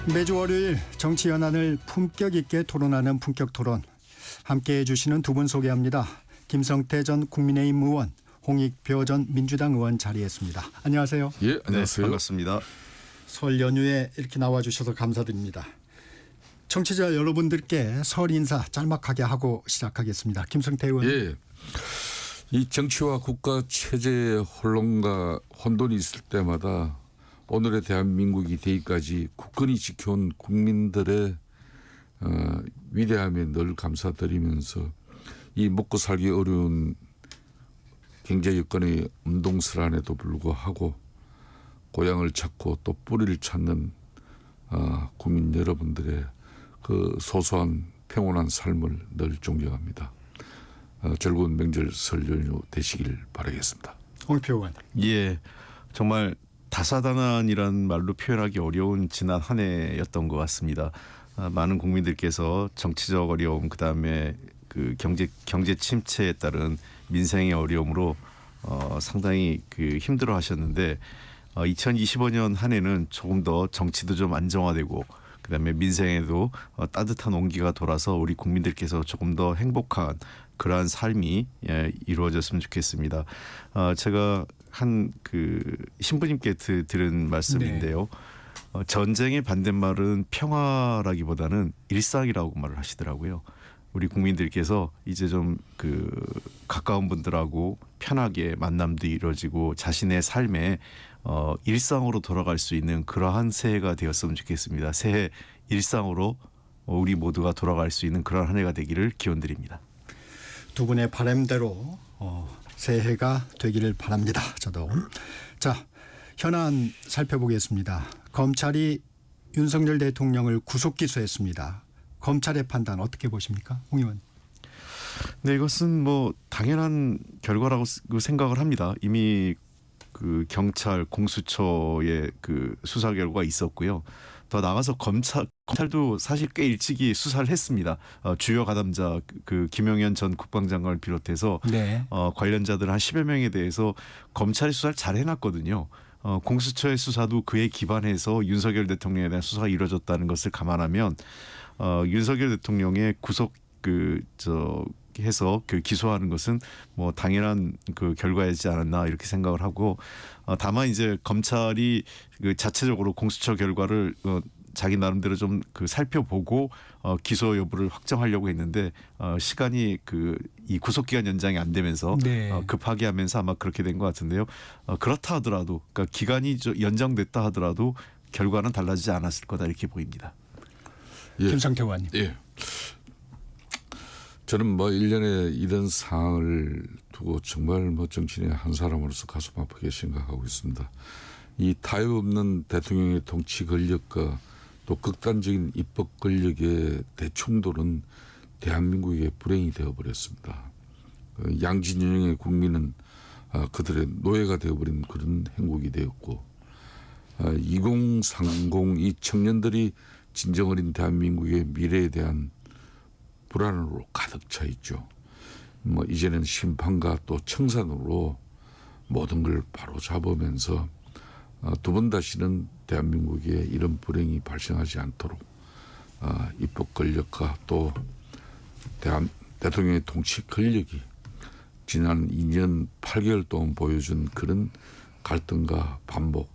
매주 월요일 정치 현안을 품격 있게 토론하는 품격 토론. 함께해 주시는 두 분 소개합니다. 김성태 전 국민의힘 의원, 홍익표 전 민주당 의원 자리했습니다. 안녕하세요. 예, 안녕하세요. 네, 반갑습니다. 설 연휴에 이렇게 나와주셔서 감사드립니다. 청취자 여러분들께 설 인사 짤막하게 하고 시작하겠습니다. 김성태 의원. 예, 이 정치와 국가 체제의 혼돈과 혼돈이 있을 때마다 오늘의 대한민국이 되기까지 굳건히 지켜온 국민들의 위대함에 늘 감사드리면서 이 먹고 살기 어려운 경제 여건의 엄동설한에도 불구하고 고향을 찾고 또 뿌리를 찾는 국민 여러분들의 그 소소한 평온한 삶을 늘 존경합니다. 즐거운 명절 설 연휴 되시길 바라겠습니다. 홍익표 의원. 예, 정말 다사다난이란 말로 표현하기 어려운 지난 한 해였던 것 같습니다. 많은 국민들께서 정치적 어려움, 그다음에 그 경제 침체에 따른 민생의 어려움으로 상당히 힘들어하셨는데 2025년 한 해는 조금 더 정치도 좀 안정화되고 그다음에 민생에도 따뜻한 온기가 돌아서 우리 국민들께서 조금 더 행복한 그러한 삶이 이루어졌으면 좋겠습니다. 제가 한 신부님께 들은 말씀인데요. 네. 전쟁의 반대말은 평화라기보다는 일상이라고 말을 하시더라고요. 우리 국민들께서 이제 좀 가까운 분들하고 편하게 만남도 이루어지고 자신의 삶에 일상으로 돌아갈 수 있는 그러한 새해가 되었으면 좋겠습니다. 새해 일상으로 우리 모두가 돌아갈 수 있는 그러한 한 해가 되기를 기원드립니다. 두 분의 바람대로 새해가 되기를 바랍니다. 저도. 자, 현안 살펴보겠습니다. 검찰이 윤석열 대통령을 구속 기소했습니다. 검찰의 판단 어떻게 보십니까, 홍 의원? 네, 이것은 뭐 당연한 결과라고 생각을 합니다. 이미 경찰 공수처의 수사 결과가 있었고요. 더 나가서 검찰도 사실 꽤 일찍이 수사를 했습니다. 주요 가담자 김용현 전 국방장관을 비롯해서 네. 관련자들 한 10여 명에 대해서 검찰이 수사를 잘 해놨거든요. 공수처의 수사도 그에 기반해서 윤석열 대통령에 대한 수사가 이루어졌다는 것을 감안하면 윤석열 대통령의 구속 해서 기소하는 것은 뭐 당연한 결과이지 않았나 이렇게 생각을 하고, 다만 이제 검찰이 자체적으로 공수처 결과를 자기 나름대로 좀 살펴보고 기소 여부를 확정하려고 했는데 시간이 이 구속 기간 연장이 안 되면서 네. 급하게 하면서 아마 그렇게 된 것 같은데요. 그렇다 하더라도 기간이 연장됐다 하더라도 결과는 달라지지 않았을 거다 이렇게 보입니다. 예. 김성태 의원님. 예. 저는 1년에 이런 상황을 두고 정말 정치인의 한 사람으로서 가슴 아프게 생각하고 있습니다. 이 타협 없는 대통령의 통치 권력과 또 극단적인 입법 권력의 대충돌은 대한민국의 불행이 되어버렸습니다. 양진영의 국민은 그들의 노예가 되어버린 그런 행복이 되었고, 2030 이 청년들이 진정 어린 대한민국의 미래에 대한 불안으로 가득 차 있죠. 이제는 심판과 또 청산으로 모든 걸 바로 잡으면서 두 번 다시는 대한민국에 이런 불행이 발생하지 않도록 입법 권력과 또 대통령의 통치 권력이 지난 2년 8개월 동안 보여준 그런 갈등과 반복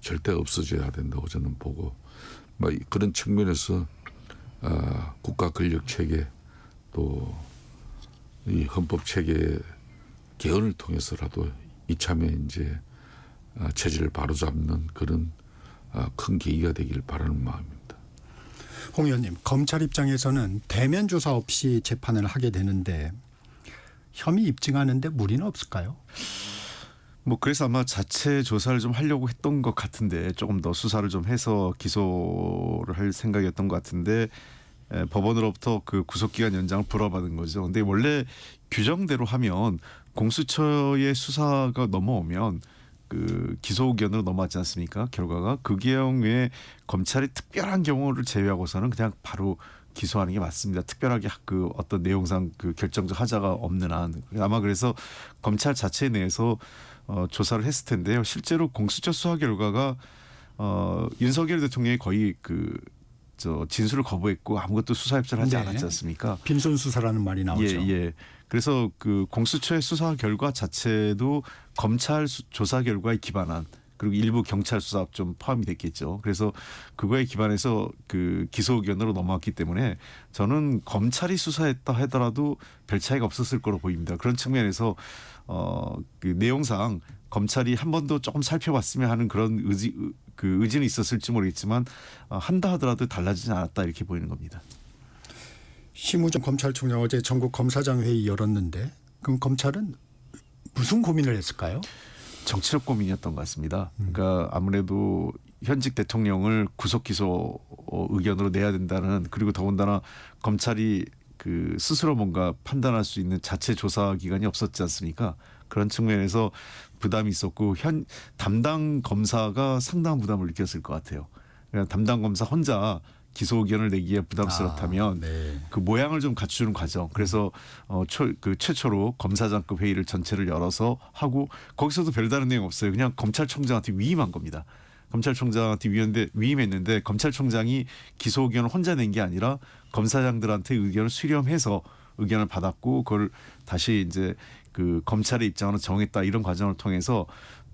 절대 없어져야 된다고 저는 보고, 그런 측면에서 국가 권력 체계 또 이 헌법 체계 개헌을 통해서라도 이참에 이제 체제를 바로잡는 그런 큰 계기가 되길 바라는 마음입니다. 홍 의원님, 검찰 입장에서는 대면 조사 없이 재판을 하게 되는데 혐의 입증하는데 무리는 없을까요? 그래서 아마 자체 조사를 좀 하려고 했던 것 같은데, 조금 더 수사를 좀 해서 기소를 할 생각이었던 것 같은데 법원으로부터 구속기간 연장을 불허받은 거죠. 근데 원래 규정대로 하면 공수처의 수사가 넘어오면 기소 의견으로 넘어왔지 않습니까? 결과가 그 경우에 검찰이 특별한 경우를 제외하고서는 그냥 바로 기소하는 게 맞습니다. 특별하게 어떤 내용상 결정적 하자가 없는 한. 아마 그래서 검찰 자체 내에서 조사를 했을 텐데요. 실제로 공수처 수사 결과가 윤석열 대통령이 거의 진술을 거부했고 아무것도 수사 협조를 하지 네. 않았지 않습니까? 빈손 수사라는 말이 나오죠. 예. 그래서 그 공수처의 수사 결과 자체도 검찰 조사 결과에 기반한 그리고 일부 경찰 수사 좀 포함이 됐겠죠. 그래서 그거에 기반해서 그 기소 의견으로 넘어왔기 때문에 저는 검찰이 수사했다 하더라도 별 차이가 없었을 거로 보입니다. 그런 측면에서 그 내용상 검찰이 한 번 더 조금 살펴봤으면 하는 그런 의지는 있었을지 모르겠지만 한다 하더라도 달라지지 않았다 이렇게 보이는 겁니다. 심우정 검찰총장 어제 전국 검사장 회의 열었는데 그럼 검찰은 무슨 고민을 했을까요? 정치적 고민이었던 것 같습니다. 그러니까 아무래도 현직 대통령을 구속 기소 의견으로 내야 된다는 그리고 더군다나 검찰이 그 스스로 뭔가 판단할 수 있는 자체 조사 기관이 없었지 않습니까? 그런 측면에서 부담이 있었고 담당 검사가 상당한 부담을 느꼈을 것 같아요. 그러니까 담당 검사 혼자 기소 의견을 내기에 부담스럽다면 그 모양을 좀 갖추는 과정. 그래서 최초로 검사장급 회의를 전체를 열어서 하고 거기서도 별다른 내용 없어요. 그냥 검찰총장한테 위임한 겁니다. 검찰총장한테 위임했는데 검찰총장이 기소 의견을 혼자 낸 게 아니라 검사장들한테 의견을 수렴해서 의견을 받았고 그걸 다시 이제 그 검찰의 입장으로 정했다 이런 과정을 통해서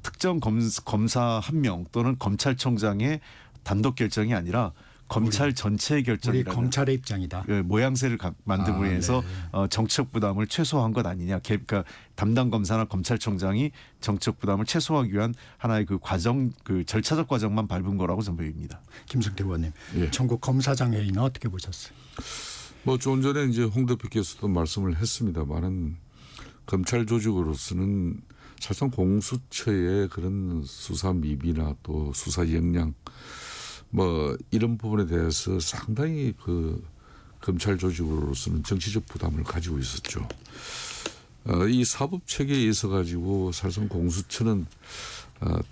특정 검사 한 명 또는 검찰총장의 단독 결정이 아니라 검찰 전체의 우리 결정이라는 검찰의 입장이다. 모양새를 만들고 해서 정치적 부담을 최소화한 것 아니냐. 그러니까 담당 검사나 검찰총장이 정치적 부담을 최소화하기 위한 하나의 그 과정, 그 절차적 과정만 밟은 거라고 저는 보입니다. 김성태 의원님, 예. 전국 검사장 회의는 어떻게 보셨어요? 뭐 좀 전에 이제 홍 대표께서도 말씀을 했습니다만은 검찰 조직으로서는 사실상 공수처의 그런 수사 미비나 또 수사 역량 뭐 이런 부분에 대해서 상당히 그 검찰 조직으로서는 정치적 부담을 가지고 있었죠. 이 사법 체계에 있어 가지고 사실상 공수처는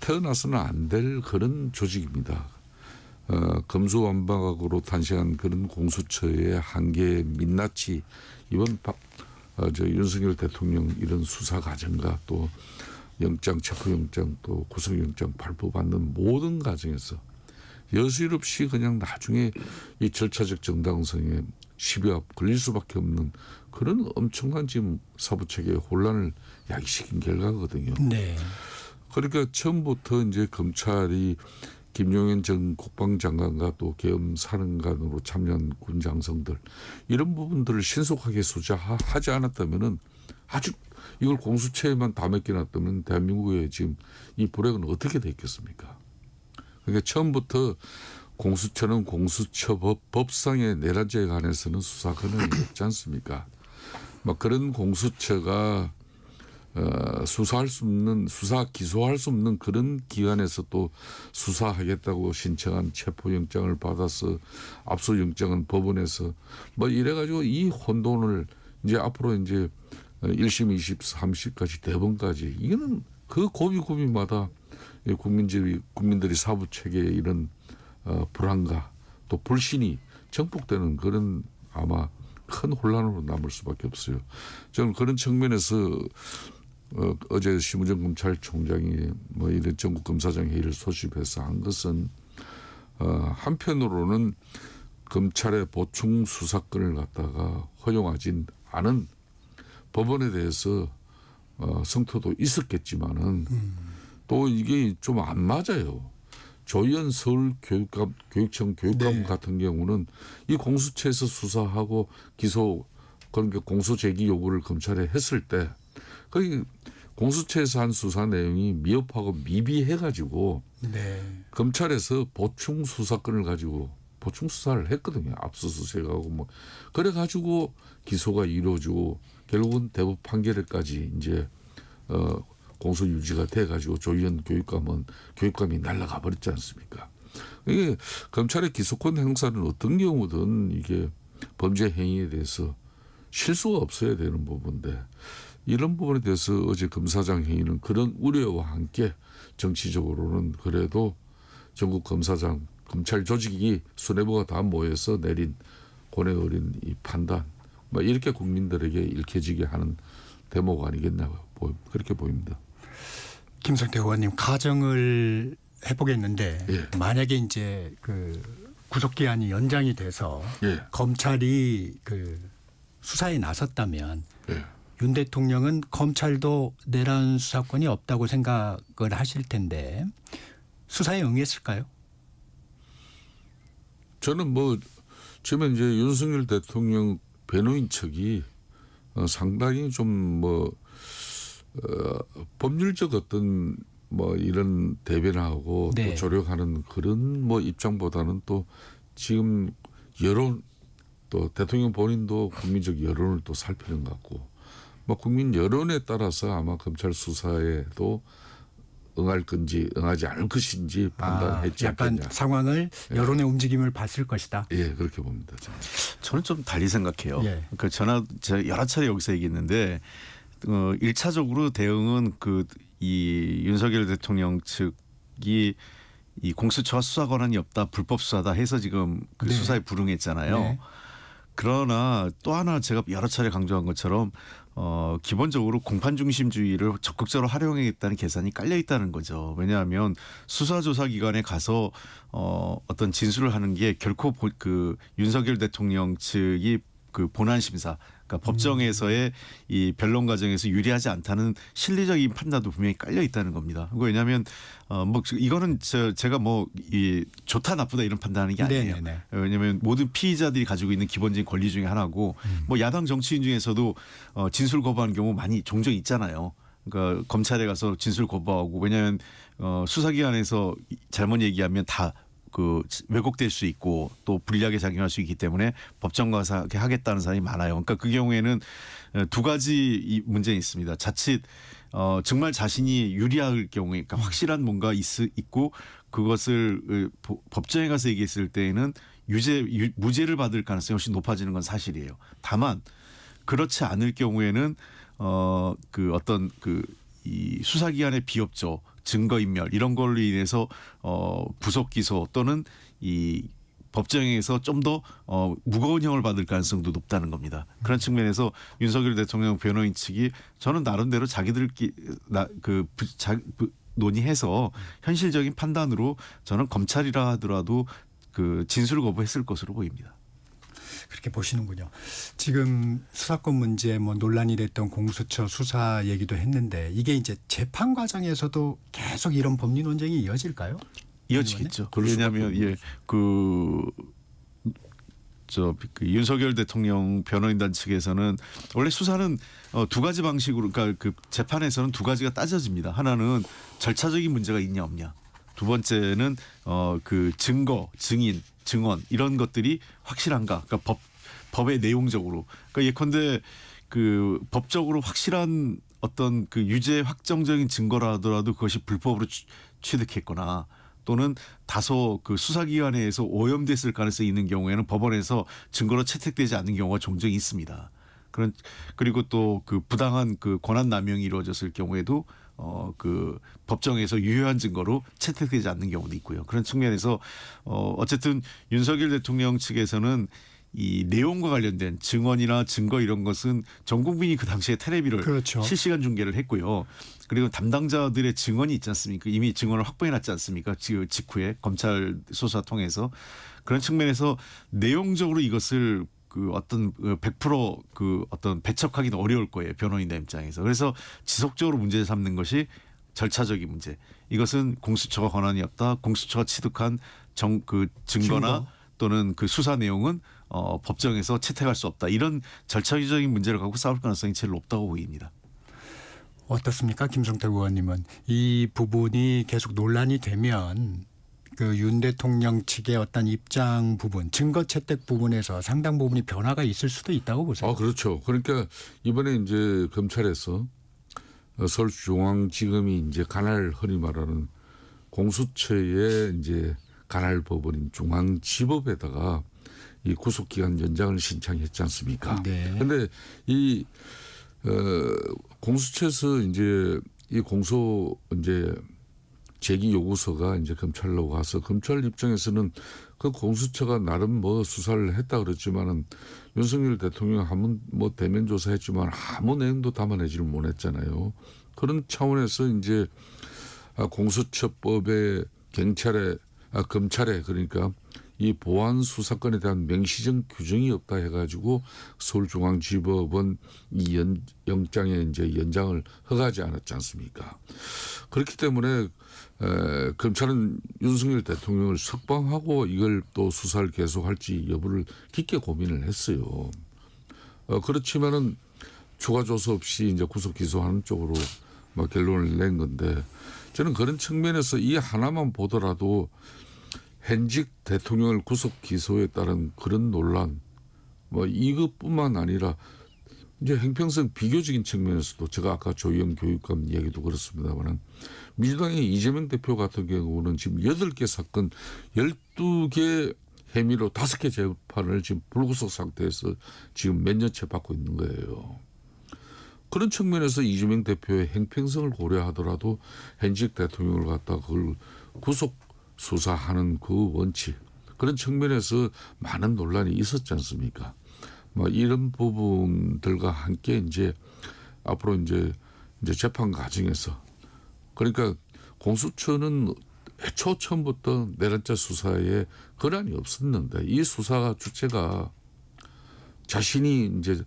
태어나서는 안 될 그런 조직입니다. 검수완박으로 탄생한 그런 공수처의 한계에 민낯이 이번 윤석열 대통령 이런 수사 과정과 또 영장, 체포영장 또 구속영장 발부받는 모든 과정에서 여실 없이 그냥 나중에 이 절차적 정당성에 시비가 걸릴 수밖에 없는 그런 엄청난 지금 사법체계의 혼란을 야기시킨 결과거든요. 네. 그러니까 처음부터 이제 검찰이 김용현 전 국방장관과 또 계엄사령관으로 참여한 군장성들 이런 부분들을 신속하게 수사하지 않았다면은 아주 이걸 공수처에만 다 맡겨놨다면 대한민국의 지금 이 불행은 어떻게 됐겠습니까? 그러니까 처음부터 공수처는 법상의 내란죄에 관해서는 수사 권한이 없지 않습니까? 막 그런 공수처가 수사할 수 없는 기소할 수 없는 그런 기관에서 또 수사하겠다고 신청한 체포영장을 받아서 압수영장은 법원에서 뭐 이래가지고 이 혼돈을 이제 앞으로 이제 1심, 2심, 3심까지 대법원까지 이거는 그 고비고비마다 국민들이 사법 체계에 이런 불안과 또 불신이 정복되는 그런 아마 큰 혼란으로 남을 수밖에 없어요. 저는 그런 측면에서 어제 심우정 검찰총장이 뭐 이런 전국 검사장 회의를 소집해서 한 것은 한편으로는 검찰의 보충 수사권을 갖다가 허용하진 않은 법원에 대해서 성토도 있었겠지만은 또 이게 좀 안 맞아요. 조희연 서울교육청 교육감 네. 같은 경우는 이 공수처에서 수사하고 기소 그러니까 공소 제기 요구를 검찰에 했을 때 거기 공수처에서 한 수사 내용이 미흡하고 미비해가지고 네. 검찰에서 보충 수사권을 가지고 보충 수사를 했거든요. 압수수색하고 뭐 그래가지고 기소가 이루어지고 결국은 대법 판결에까지 이제 공소 유지가 돼가지고 조희연 교육감이 날아가 버렸지 않습니까? 이게 검찰의 기소권 행사는 어떤 경우든 이게 범죄 행위에 대해서 실수가 없어야 되는 부분인데 이런 부분에 대해서 어제 검사장 회의는 그런 우려와 함께 정치적으로는 그래도 전국 검찰 조직이 수뇌부가 다 모여서 내린 고뇌 어린 이 판단 뭐 이렇게 국민들에게 읽혀지게 하는 대목 아니겠나 그렇게 보입니다. 김성태 의원님 가정을 해보겠는데 예. 만약에 이제 그 구속 기한이 연장이 돼서 예. 검찰이 그 수사에 나섰다면 예. 윤 대통령은 검찰도 내란 수사권이 없다고 생각을 하실 텐데 수사에 응했을까요? 저는 뭐 지금 이제 윤석열 대통령 변호인 측이 상당히 좀 뭐 법률적 어떤 뭐 이런 대변하고 네. 또 조력하는 그런 뭐 입장보다는 또 지금 여론 또 대통령 본인도 국민적 여론을 또 살피는 것 같고 뭐 국민 여론에 따라서 아마 검찰 수사에도 응할 건지 응하지 않을 것인지 판단했지 약간 않겠냐. 상황을 여론의 움직임을 봤을 것이다. 예, 그렇게 봅니다. 저는. 저는 좀 달리 생각해요. 예. 그 제가 여러 차례 여기서 얘기했는데 1차적으로 대응은 이 윤석열 대통령 측이 이 공수처와 수사 권한이 없다, 불법 수사다 해서 지금 그 네. 수사에 불응했잖아요. 네. 그러나 또 하나 제가 여러 차례 강조한 것처럼 기본적으로 공판 중심주의를 적극적으로 활용하겠다는 계산이 깔려 있다는 거죠. 왜냐하면 수사조사기관에 가서 어떤 진술을 하는 게 결코 그 윤석열 대통령 측이 그 본안 심사, 그러니까 법정에서의 이 변론 과정에서 유리하지 않다는 실리적인 판단도 분명히 깔려 있다는 겁니다. 왜냐하면 뭐 이거는 제가 뭐 이 좋다 나쁘다 이런 판단하는 게 아니에요. 네네네. 왜냐하면 모든 피의자들이 가지고 있는 기본적인 권리 중에 하나고 뭐 야당 정치인 중에서도 진술 거부하는 경우 많이 종종 있잖아요. 그러니까 검찰에 가서 진술 거부하고 왜냐하면 수사기관에서 잘못 얘기하면 다 그 왜곡될 수 있고 또 불리하게 작용할 수 있기 때문에 법정 가서 하겠다는 사람이 많아요. 그러니까 그 경우에는 두 가지 문제가 있습니다. 자칫 정말 자신이 유리할 경우에 그러니까 확실한 뭔가 있고 그것을 법정에 가서 얘기했을 때에는 무죄를 받을 가능성이 훨씬 높아지는 건 사실이에요. 다만 그렇지 않을 경우에는 그 어떤 이 수사기관의 비협조, 증거인멸 이런 걸로 인해서 구속 기소 또는 이 법정에서 좀 더 무거운 형을 받을 가능성도 높다는 겁니다. 그런 측면에서 윤석열 대통령 변호인 측이 저는 나름대로 자기들끼리 논의해서 현실적인 판단으로 저는 검찰이라 하더라도 그 진술 거부했을 것으로 보입니다. 그렇게 보시는군요. 지금 수사권 문제 뭐 논란이 됐던 공수처 수사 얘기도 했는데 이게 이제 재판 과정에서도 계속 이런 법리 논쟁이 이어질까요? 이어지겠죠. 그럴 수밖에 왜냐하면 윤석열 대통령 변호인단 측에서는 원래 수사는 두 가지 방식으로 그러니까 그 재판에서는 두 가지가 따져집니다. 하나는 절차적인 문제가 있냐 없냐. 두 번째는 그 증거, 증인, 증언 이런 것들이 확실한가. 그러니까 법의 내용적으로. 그러니까 예컨대 그 법적으로 확실한 어떤 그 유죄 확정적인 증거라 하더라도 그것이 불법으로 취득했거나 또는 다소 그 수사기관에서 오염됐을 가능성이 있는 경우에는 법원에서 증거로 채택되지 않는 경우가 종종 있습니다. 그리고 또 그 부당한 그 권한 남용이 이루어졌을 경우에도 그 법정에서 유효한 증거로 채택되지 않는 경우도 있고요. 그런 측면에서 어쨌든 윤석열 대통령 측에서는 이 내용과 관련된 증언이나 증거 이런 것은 전 국민이 그 당시에 텔레비를 그렇죠. 실시간 중계를 했고요. 그리고 담당자들의 증언이 있지 않습니까? 이미 증언을 확보해놨지 않습니까? 직후에 검찰 수사 통해서 그런 측면에서 내용적으로 이것을 그 어떤 100% 그 어떤 배척하기는 어려울 거예요. 변호인의 입장에서. 그래서 지속적으로 문제 삼는 것이 절차적인 문제. 이것은 공수처가 권한이 없다. 공수처가 취득한 증거나 또는 그 수사 내용은 법정에서 채택할 수 없다. 이런 절차적인 문제를 갖고 싸울 가능성이 제일 높다고 보입니다. 어떻습니까? 김성태 의원님은 이 부분이 계속 논란이 되면 그 윤 대통령 측의 어떤 입장 부분, 증거 채택 부분에서 상당 부분이 변화가 있을 수도 있다고 보세요. 그렇죠. 그러니까 이번에 이제 검찰에서 서울중앙지검이 이제 관할 흔히 말하는 공수처의 이제 관할 법원인 중앙지법에다가 이 구속기간 연장을 신청했지 않습니까? 네. 그런데 이 공수처에서 이제 이 공소 이제 제기 요구서가 이제 검찰로 가서 검찰 입장에서는 그 공수처가 나름 뭐 수사를 했다 그랬지만은 윤석열 대통령 한번 뭐 대면 조사했지만 아무 내용도 담아내지를 못했잖아요. 그런 차원에서 이제 공수처법의 검찰에 그러니까 이 보안 수사권에 대한 명시적 규정이 없다 해가지고 서울중앙지법은 이 영장의 이제 연장을 허가하지 않았지 않습니까? 그렇기 때문에 검찰은 윤석열 대통령을 석방하고 이걸 또 수사를 계속할지 여부를 깊게 고민을 했어요. 그렇지만은 추가 조사 없이 이제 구속 기소하는 쪽으로 막 결론을 낸 건데 저는 그런 측면에서 이 하나만 보더라도 현직 대통령을 구속 기소에 따른 그런 논란 뭐 이것뿐만 아니라 이제 형평성 비교적인 측면에서도 제가 아까 조희영 교육감 이야기도 그렇습니다만은 민주당의 이재명 대표 같은 경우는 지금 8개 사건 12개 혐의로 5개 재판을 지금 불구속 상태에서 지금 몇 년째 받고 있는 거예요. 그런 측면에서 이재명 대표의 형평성을 고려하더라도 현직 대통령을 갖다 그걸 구속 수사하는 그 원칙 그런 측면에서 많은 논란이 있었지 않습니까? 뭐 이런 부분들과 함께 이제 앞으로 이제 재판 과정에서 그러니까 공수처는 애초 처음부터 내란죄 수사에 권한이 없었는데 이 수사가 주체가 자신이 이제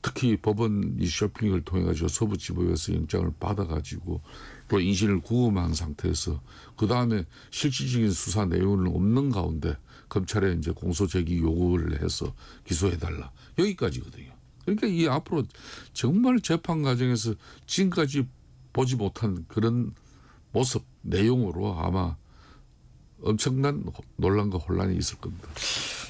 특히 법원 이 쇼핑을 통해 가지고 서부지법에서 영장을 받아가지고 또 인신을 구금한 상태에서 그 다음에 실질적인 수사 내용은 없는 가운데 검찰에 이제 공소 제기 요구를 해서 기소해달라 여기까지거든요. 그러니까 이 앞으로 정말 재판 과정에서 지금까지 보지 못한 그런 모습 내용으로 아마 엄청난 논란과 혼란이 있을 겁니다.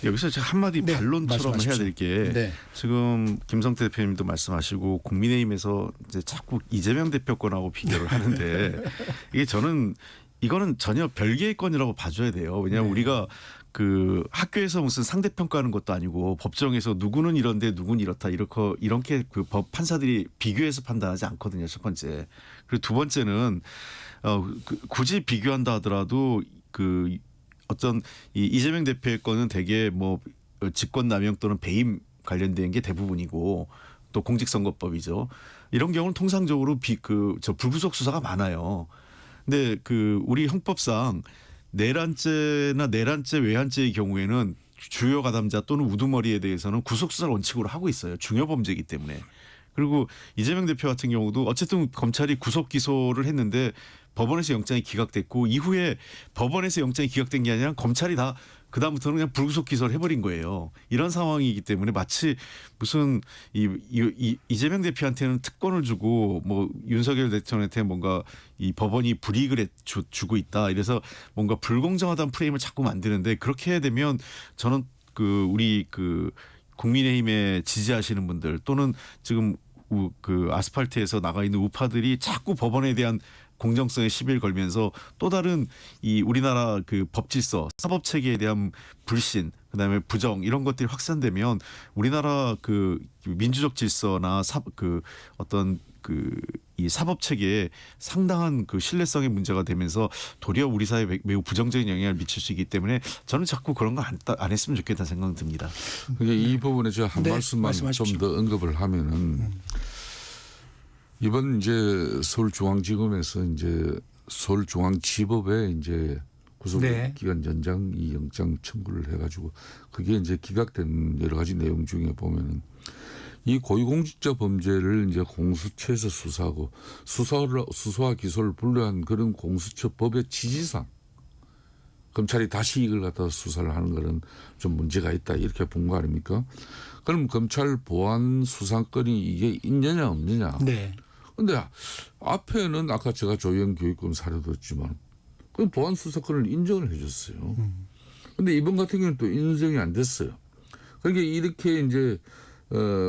여기서 제가 한마디 네, 반론처럼 말씀하십시오. 해야 될 게 네. 지금 김성태 대표님도 말씀하시고 국민의힘에서 이제 자꾸 이재명 대표 건하고 비교를 하는데 이게 저는 이거는 전혀 별개의 건이라고 봐줘야 돼요. 왜냐하면 우리가 그 학교에서 무슨 상대평가하는 것도 아니고 법정에서 누구는 이런데 누구는 이렇다 이렇게 그 법 판사들이 비교해서 판단하지 않거든요. 첫 번째. 그리고 두 번째는 굳이 비교한다 하더라도 그 어떤 이 이재명 대표의 건은 대개 뭐 직권남용 또는 배임 관련된 게 대부분이고 또 공직선거법이죠. 이런 경우는 통상적으로 불구속 수사가 많아요. 근데 그 우리 형법상 내란죄나 내란죄 외환죄의 경우에는 주요 가담자 또는 우두머리에 대해서는 구속 수사를 원칙으로 하고 있어요. 중요 범죄이기 때문에. 그리고 이재명 대표 같은 경우도 어쨌든 검찰이 구속 기소를 했는데 법원에서 영장이 기각됐고 이후에 법원에서 영장이 기각된 게 아니라 검찰이 다 그다음부터는 그냥 불구속 기소를 해버린 거예요. 이런 상황이기 때문에 마치 무슨 이재명 대표한테는 특권을 주고 뭐 윤석열 대통령한테 뭔가 이 법원이 불이익을 주고 있다. 이래서 뭔가 불공정하다는 프레임을 자꾸 만드는데 그렇게 되면 저는 우리 국민의힘에 지지하시는 분들 또는 지금 그 아스팔트에서 나가 있는 우파들이 자꾸 법원에 대한 공정성에 시비를 걸면서 또 다른 이 우리나라 그 법질서 사법 체계에 대한 불신 그다음에 부정 이런 것들이 확산되면 우리나라 그 민주적 질서나 어떤 이 사법 체계에 상당한 그 신뢰성의 문제가 되면서 도리어 우리 사회에 매우 부정적인 영향을 미칠 수 있기 때문에 저는 자꾸 그런 거 안 했으면 좋겠다는 생각이 듭니다. 이 부분에 제가 한 네, 말씀만 좀 말씀하십시오. 더 언급을 하면은 이번 이제 서울중앙지검에서 이제 서울중앙지법에 이제 구속기간 연장 이 영장 청구를 해가지고 그게 이제 기각된 여러 가지 내용 중에 보면은 이 고위공직자 범죄를 이제 공수처에서 수사하고 수사와 기소를 분류한 그런 공수처법의 취지상 검찰이 다시 이걸 갖다 수사를 하는 거는 좀 문제가 있다 이렇게 본 거 아닙니까? 그럼 검찰 보안 수사권이 이게 있느냐 없느냐? 네. 근데 앞에는 아까 제가 조희영 교육감 사례도 했지만 그 보안 수사권을 인정을 해줬어요. 근데 이번 같은 경우는 또 인정이 안 됐어요. 그러니까 이렇게 이제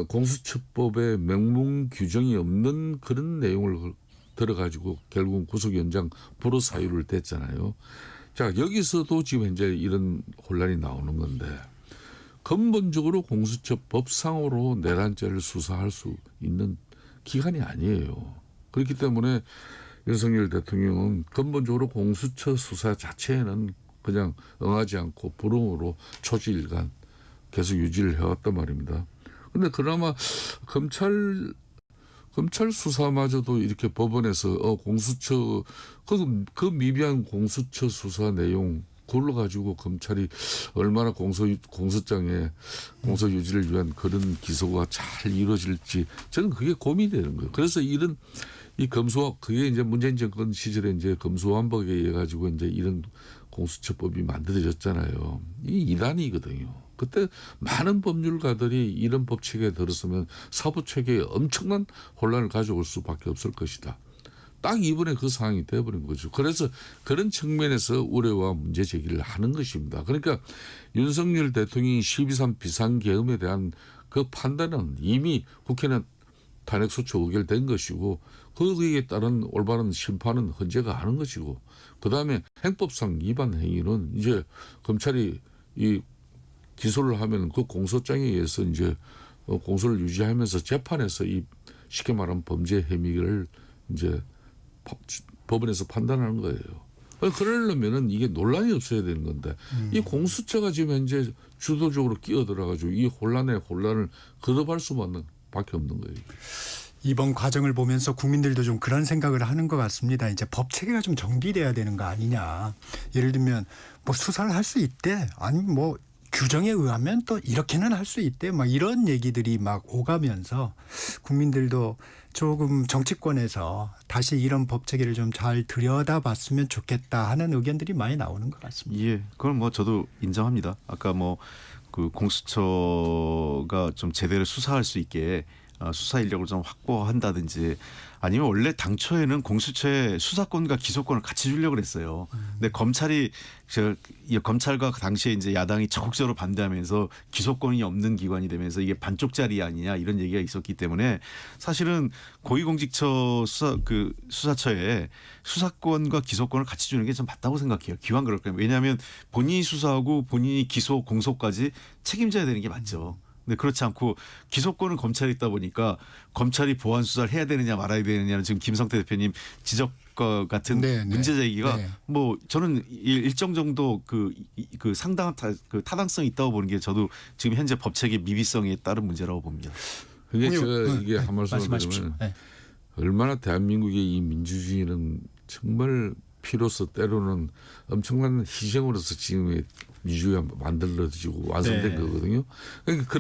공수처법에 명문 규정이 없는 그런 내용을 들어가지고 결국 구속 연장 불허 사유를 댔잖아요. 자 여기서도 지금 현재 이런 혼란이 나오는 건데 근본적으로 공수처법상으로 내란죄를 수사할 수 있는 기간이 아니에요. 그렇기 때문에 윤석열 대통령은 근본적으로 공수처 수사 자체에는 그냥 응하지 않고 불응으로 초지일간 계속 유지를 해왔단 말입니다. 그런데 그나마 검찰 검찰 수사마저도 이렇게 법원에서 공수처 그 미비한 공수처 수사 내용 그걸로 가지고 검찰이 얼마나 공소장에 공소 유지를 위한 그런 기소가 잘 이루어질지 저는 그게 고민이 되는 거예요. 그래서 이런 이 그게 이제 문재인 정권 시절에 이제 검수완박에 의해 가지고 이제 이런 공수처법이 만들어졌잖아요. 이 이단이거든요. 그때 많은 법률가들이 이런 법 체계에 들었으면 사법 체계에 엄청난 혼란을 가져올 수밖에 없을 것이다. 딱 이번에 그 상황이 되어버린 거죠. 그래서 그런 측면에서 우려와 문제 제기를 하는 것입니다. 그러니까 윤석열 대통령이 12.3 비상계엄에 대한 그 판단은 이미 국회는 탄핵소추 의결된 것이고 거기에 따른 올바른 심판은 헌재가 하는 것이고 그다음에 행법상 위반 행위는 이제 검찰이 이 기소를 하면 그 공소장에 의해서 이제 공소를 유지하면서 재판에서 이 쉽게 말하면 범죄 혐의를 이제 법원에서 판단하는 거예요. 그러려면은 이게 논란이 없어야 되는 건데 이 공수처가 지금 현재 주도적으로 끼어들어가지고 이 혼란을 거듭할 수밖에 없는 거예요. 이번 과정을 보면서 국민들도 좀 그런 생각을 하는 것 같습니다. 이제 법 체계가 좀 정비돼야 되는 거 아니냐. 예를 들면 뭐 수사를 할 수 있대. 아니면 뭐 규정에 의하면 또 이렇게는 할 수 있대. 막 이런 얘기들이 막 오가면서 국민들도 조금 정치권에서 다시 이런 법 체계를 좀 잘 들여다봤으면 좋겠다 하는 의견들이 많이 나오는 것 같습니다. 예, 그건 뭐 저도 인정합니다. 아까 뭐 그 공수처가 좀 제대로 수사할 수 있게 수사 인력을 좀 확보한다든지 아니면 원래 당초에는 공수처에 수사권과 기소권을 같이 주려고 했어요. 근데 검찰과 당시에 이제 야당이 적극적으로 반대하면서 기소권이 없는 기관이 되면서 이게 반쪽짜리 아니냐 이런 얘기가 있었기 때문에 사실은 고위공직처 수사처에 수사권과 기소권을 같이 주는 게 좀 맞다고 생각해요. 기왕 그럴 거면. 왜냐하면 본인이 수사하고 본인이 기소 공소까지 책임져야 되는 게 맞죠. 근데 그렇지 않고 기소권은 검찰에 있다 보니까 검찰이 보안 수사를 해야 되느냐 말아야 되느냐는 지금 김성태 대표님 지적과 같은 문제 제기가 뭐 저는 일정 정도 그 상당한 타당성이 있다고 보는 게 저도 지금 현재 법체계 미비성에 따른 문제라고 봅니다. 그게 제가 이게 한 말씀을 드리면 얼마나 대한민국의 이 민주주의는 정말 피로서 때로는 엄청난 희생으로서 지금의 민주주의가 만들어지고 완성된 거거든요. 그러니까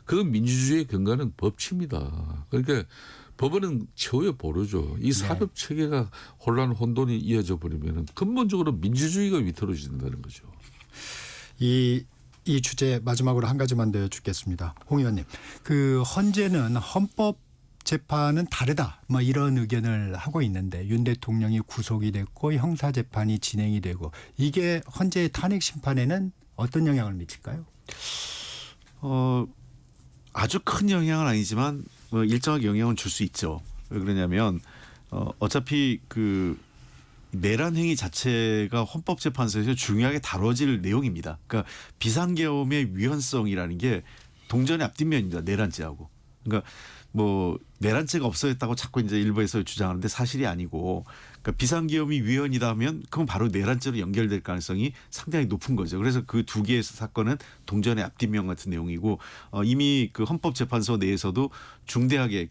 그 민주주의의 근간은 법치입니다. 그러니까 법원은 최후의 보루죠. 이 사법 체계가 혼돈이 이어져 버리면 근본적으로 민주주의가 위태로워진다는 거죠. 이 주제 마지막으로 한 가지만 더 여쭙겠습니다. 홍 의원님, 그 헌재는 헌법 재판은 다르다. 뭐 이런 의견을 하고 있는데 윤 대통령이 구속이 됐고 형사 재판이 진행이 되고 이게 헌재의 탄핵 심판에는 어떤 영향을 미칠까요? 아주 큰 영향은 아니지만 뭐 일정하게 영향을 줄 수 있죠. 왜 그러냐면 어차피 그 내란 행위 자체가 헌법재판소에서 중요하게 다뤄질 내용입니다. 그러니까 비상계엄의 위헌성이라는 게 동전의 앞뒷면입니다. 내란죄하고. 그러니까 뭐 내란죄가 없어졌다고 자꾸 이제 일부에서 주장하는데 사실이 아니고 그러니까 비상계엄이 위헌이다 하면 그건 바로 내란죄로 연결될 가능성이 상당히 높은 거죠. 그래서 그 두 개의 사건은 동전의 앞뒷면 같은 내용이고 이미 그 헌법재판소 내에서도 중대하게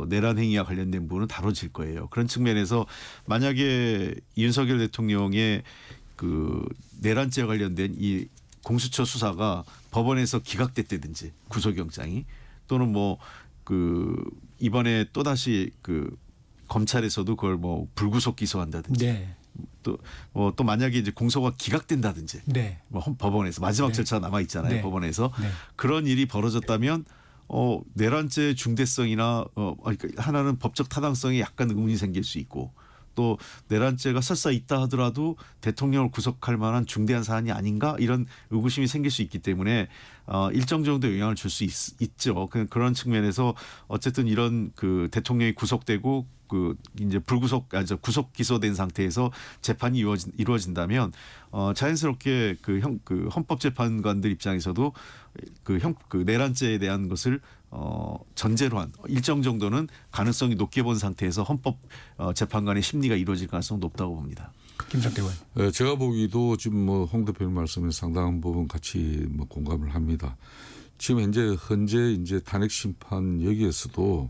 내란 행위와 관련된 부분은 다뤄질 거예요. 그런 측면에서 만약에 윤석열 대통령의 그 내란죄와 관련된 이 공수처 수사가 법원에서 기각됐다든지 구속영장이 또는 뭐 이번에 또다시 검찰에서도 그걸 뭐 불구속 기소한다든지 또 만약에 이제 공소가 기각된다든지 뭐 법원에서 마지막 절차가 남아 있잖아요. 법원에서 그런 일이 벌어졌다면 내란죄의 중대성이나 그러니까 하나는 법적 타당성에 약간 의문이 생길 수 있고 또 내란죄가 설사 있다 하더라도 대통령을 구속할 만한 중대한 사안이 아닌가 이런 의구심이 생길 수 있기 때문에 일정 정도 영향을 줄 수 있죠. 그런 측면에서 어쨌든 이런 대통령이 구속되고 이제 구속 기소된 상태에서 재판이 이루어진다면 자연스럽게 헌법재판관들 입장에서도 내란죄에 대한 것을 전제로 한 일정 정도는 가능성이 높게 본 상태에서 헌법 재판관의 심리가 이루어질 가능성이 높다고 봅니다. 김성태 의원. 제가 보기도 지금 뭐 홍 대표님 말씀에 상당한 부분 같이 뭐 공감을 합니다. 지금 현재 탄핵 심판 여기에서도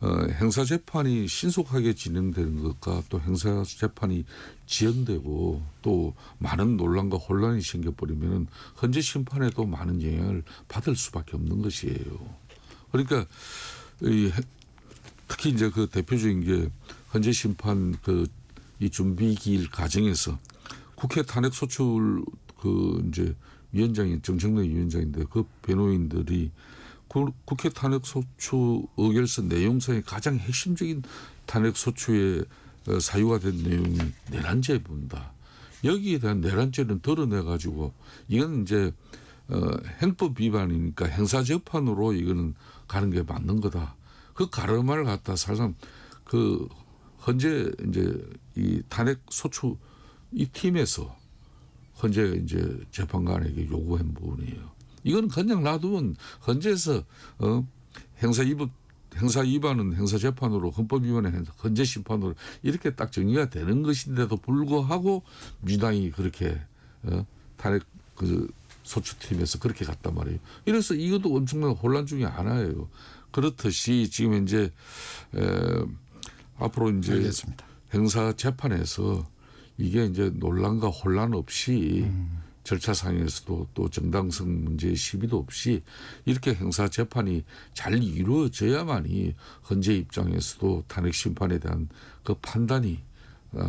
행사 재판이 신속하게 진행되는 것과 또 행사 재판이 지연되고 또 많은 논란과 혼란이 생겨버리면 헌재 심판에도 많은 영향을 받을 수밖에 없는 것이에요. 그러니까 특히 이제 그 대표적인 게 헌재 심판 이 준비 기일 과정에서 국회 탄핵 소추 이제 위원장인 정청래 위원장인데 그 변호인들이 국회 탄핵소추 의결서 내용상의 가장 핵심적인 탄핵소추의 사유가 된 내용이 내란죄 본다. 여기에 대한 내란죄는 드러내가지고 이건 이제 행법 위반이니까 행사재판으로 이거는 가는 게 맞는 거다. 그 가르마를 갖다 사실상 그 헌재 이제 이 탄핵소추 이 팀에서 헌재 이제 재판관에게 요구한 부분이에요. 이건 그냥 놔두면 헌재에서 행사 위반은 행사 재판으로 헌법 위반은 헌재 심판으로 이렇게 딱 정리가 되는 것인데도 불구하고 민주당이 그렇게 탄핵 소추팀에서 그렇게 갔단 말이에요. 이래서 이것도 엄청난 혼란 중에 하나예요. 그렇듯이 지금 현재 앞으로 이제 알겠습니다. 행사 재판에서 이게 이제 논란과 혼란 없이 절차상에서도 또 정당성 문제의 시비도 없이 이렇게 행사 재판이 잘 이루어져야만이 헌재 입장에서도 탄핵 심판에 대한 그 판단이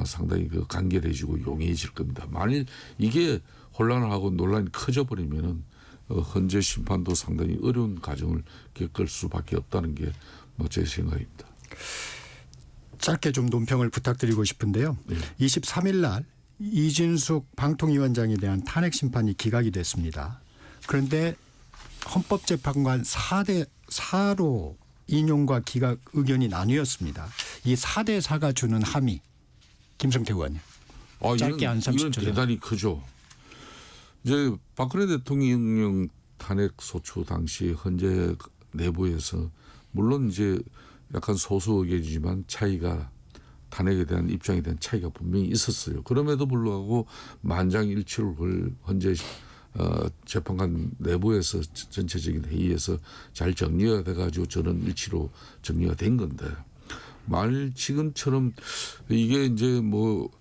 상당히 그 간결해지고 용이해질 겁니다. 만일 이게 혼란을 하고 논란이 커져 버리면은 헌재 심판도 상당히 어려운 과정을 겪을 수밖에 없다는 게 뭐 제 생각입니다. 짧게 좀 논평을 부탁드리고 싶은데요. 네. 23일 날 이진숙 방통위원장에 대한 탄핵 심판이 기각이 됐습니다. 그런데 헌법재판관 4대 4로 인용과 기각 의견이 나뉘었습니다. 이 4대 4가 주는 함의, 김성태 의원님. 짧게 한 30초. 이건 대단히 크죠. 이제 박근혜 대통령 탄핵 소추 당시 헌재 내부에서 물론 이제 약간 소수 의견이지만 차이가 탄핵에 대한 입장에 대한 차이가 분명히 있었어요. 그럼에도 불구하고 만장일치로 헌재 재판관 내부에서 전체적인 회의에서 잘 정리가 돼가지고 저는 일치로 정리가 된 건데 만일 지금처럼 이게 이제 뭐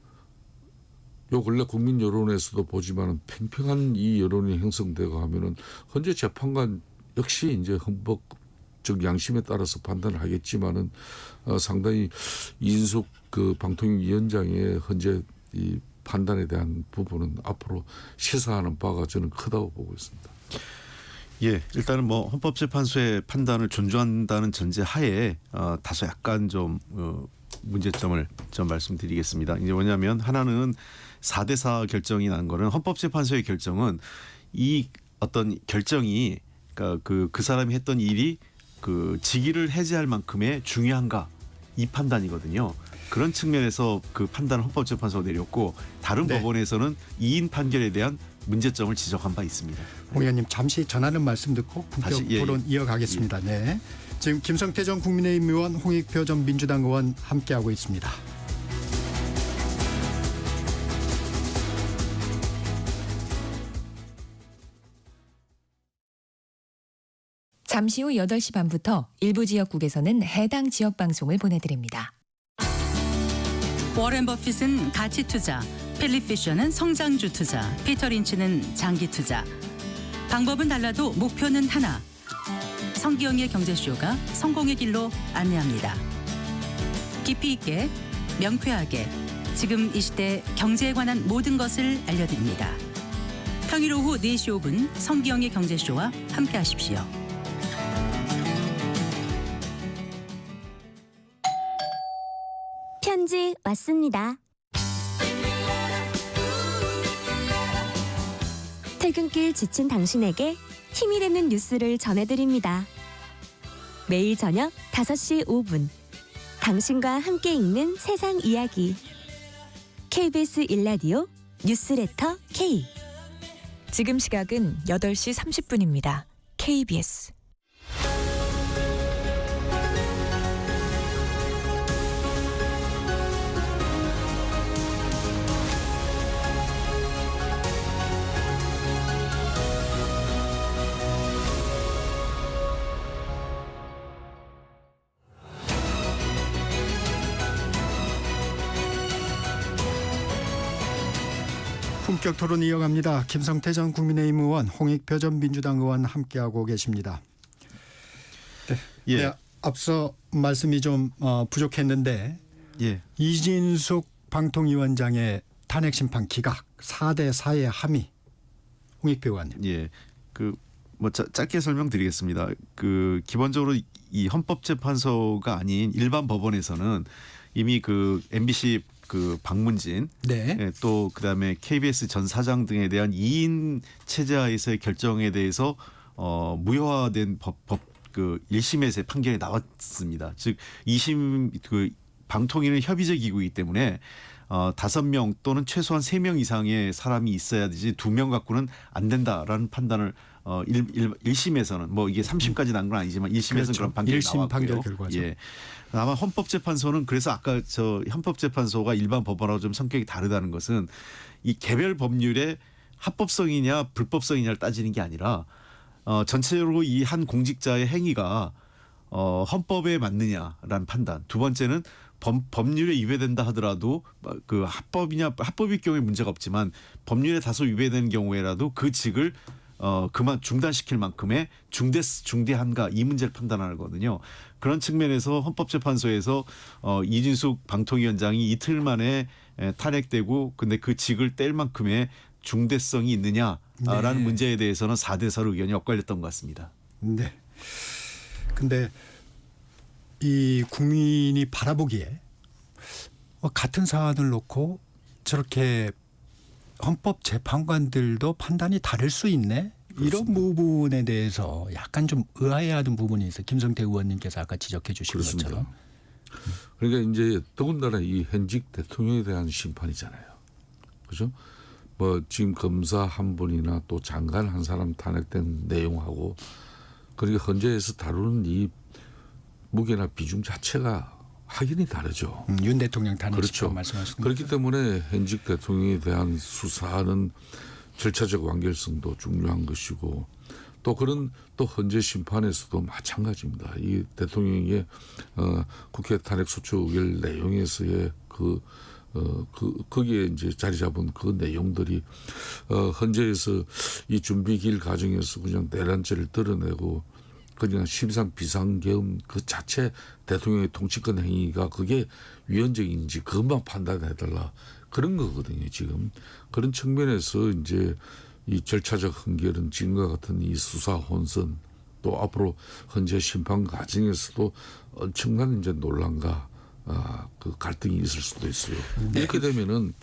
요 근래 국민 여론에서도 보지만은 팽팽한 이 여론이 형성되고 하면은 헌재 재판관 역시 이제 헌법적 양심에 따라서 판단을 하겠지만은 상당히 이진숙 그 방통위원장의 헌재 이 판단에 대한 부분은 앞으로 시사하는 바가 저는 크다고 보고 있습니다. 예, 일단은 뭐 헌법재판소의 판단을 존중한다는 전제 하에 다소 약간 좀 문제점을 좀 말씀드리겠습니다. 이제 뭐냐면 하나는 4대 4 결정이 난 거는 헌법재판소의 결정은 이 어떤 결정이 그러니까 그 사람이 했던 일이 그 직위를 해제할 만큼의 중요한가 이 판단이거든요. 그런 측면에서 그 판단을 헌법재판소가 내렸고 다른 네. 법원에서는 2인 판결에 대한 문제점을 지적한 바 있습니다. 홍 의원님 잠시 전하는 말씀 듣고 본격 다시, 예, 토론 이어가겠습니다. 네, 지금 김성태 전 국민의힘 의원, 홍익표 전 민주당 의원 함께하고 있습니다. 잠시 후 8시 반부터 일부 지역국에서는 해당 지역 방송을 보내드립니다. 워렌 버핏은 가치 투자, 필립 피셔는 성장주 투자, 피터 린치는 장기 투자. 방법은 달라도 목표는 하나. 성기영의 경제쇼가 성공의 길로 안내합니다. 깊이 있게, 명쾌하게, 지금 이 시대 경제에 관한 모든 것을 알려드립니다. 평일 오후 4시 5분 성기영의 경제쇼와 함께하십시오. 편지 왔습니다. 퇴근길 지친 당신에게 힘이 되는 뉴스를 전해드립니다. 매일 저녁 5시 5분 당신과 함께 읽는 세상 이야기 KBS 1라디오 뉴스레터 K. 지금 시각은 8시 30분입니다. KBS 품격 토론 이어갑니다. 김성태 전 국민의힘 의원, 홍익표 전 민주당 의원 함께하고 계십니다. 예. 네, 앞서 말씀이 좀 부족했는데 예. 이진숙 방통위원장의 탄핵 심판 기각 4대 4의 함의 홍익표 의원님. 예. 뭐 짧게 설명드리겠습니다. 기본적으로 이 헌법재판소가 아닌 일반 법원에서는 이미 MBC 박문진, 네. 예, 또 그다음에 KBS 전 사장 등에 대한 2인 체제하에서의 결정에 대해서 무효화된 법 1심에서의 판결이 나왔습니다. 즉 2심 방통위는 협의제 기구이기 때문에 5명 또는 최소한 3명 이상의 사람이 있어야 되지 2명 갖고는 안 된다라는 판단을 1심에서는 뭐 이게 3심까지 난 건 아니지만 1심에서는 그렇죠. 그런 판결이 1심 나왔고요. 판결 결과죠. 예. 아마 헌법재판소는 그래서 아까 헌법재판소가 일반 법원하고 좀 성격이 다르다는 것은 이 개별 법률의 합법성이냐 불법성이냐를 따지는 게 아니라 전체적으로 이 한 공직자의 행위가 헌법에 맞느냐라는 판단. 두 번째는 법률에 위배된다 하더라도 합법일 경우에 문제가 없지만 법률에 다소 위배되는 경우에라도 그 직을 그만 중단시킬 만큼의 중대한가 이 문제를 판단하거든요. 그런 측면에서 헌법재판소에서 이진숙 방통위원장이 이틀 만에 탄핵되고 근데 그 직을 뗄 만큼의 중대성이 있느냐라는 네. 문제에 문제에 대해서는 4대 4로 의견이 엇갈렸던 것 같습니다. 네. 근데 이 국민이 바라보기에 같은 사안을 놓고 저렇게 헌법재판관들도 판단이 다를 수 있네? 이런 부분에 대해서 약간 좀 의아해하는 부분이 있어요. 김성태 의원님께서 아까 지적해 주신 그렇습니다. 것처럼. 그러니까 이제 더군다나 이 현직 대통령에 대한 심판이잖아요. 그죠? 뭐 지금 검사 한 분이나 또 장관 한 사람 탄핵된 내용하고 그러니까 헌재에서 다루는 이 무게나 비중 자체가 확연히 다르죠. 윤 대통령 탄핵 그렇죠. 심판 말씀하시는 그렇기 거죠. 때문에 현직 대통령에 대한 수사는 절차적 완결성도 중요한 것이고 또 그런 또 헌재 심판에서도 마찬가지입니다. 이 대통령의 국회 탄핵 소추 의결 내용에서의 거기에 이제 자리 잡은 그 내용들이 헌재에서 이 준비길 과정에서 그냥 내란죄를 드러내고 그냥 심상 비상계엄 그 자체 대통령의 통치권 행위가 그게 위헌적인지 그것만 판단해달라 그런 거거든요. 지금 그런 측면에서 이제 이 절차적 흥결은 지금과 같은 이 수사 혼선 또 앞으로 헌재 심판 과정에서도 엄청난 이제 논란과 그 갈등이 있을 수도 있어요. 이렇게 되면은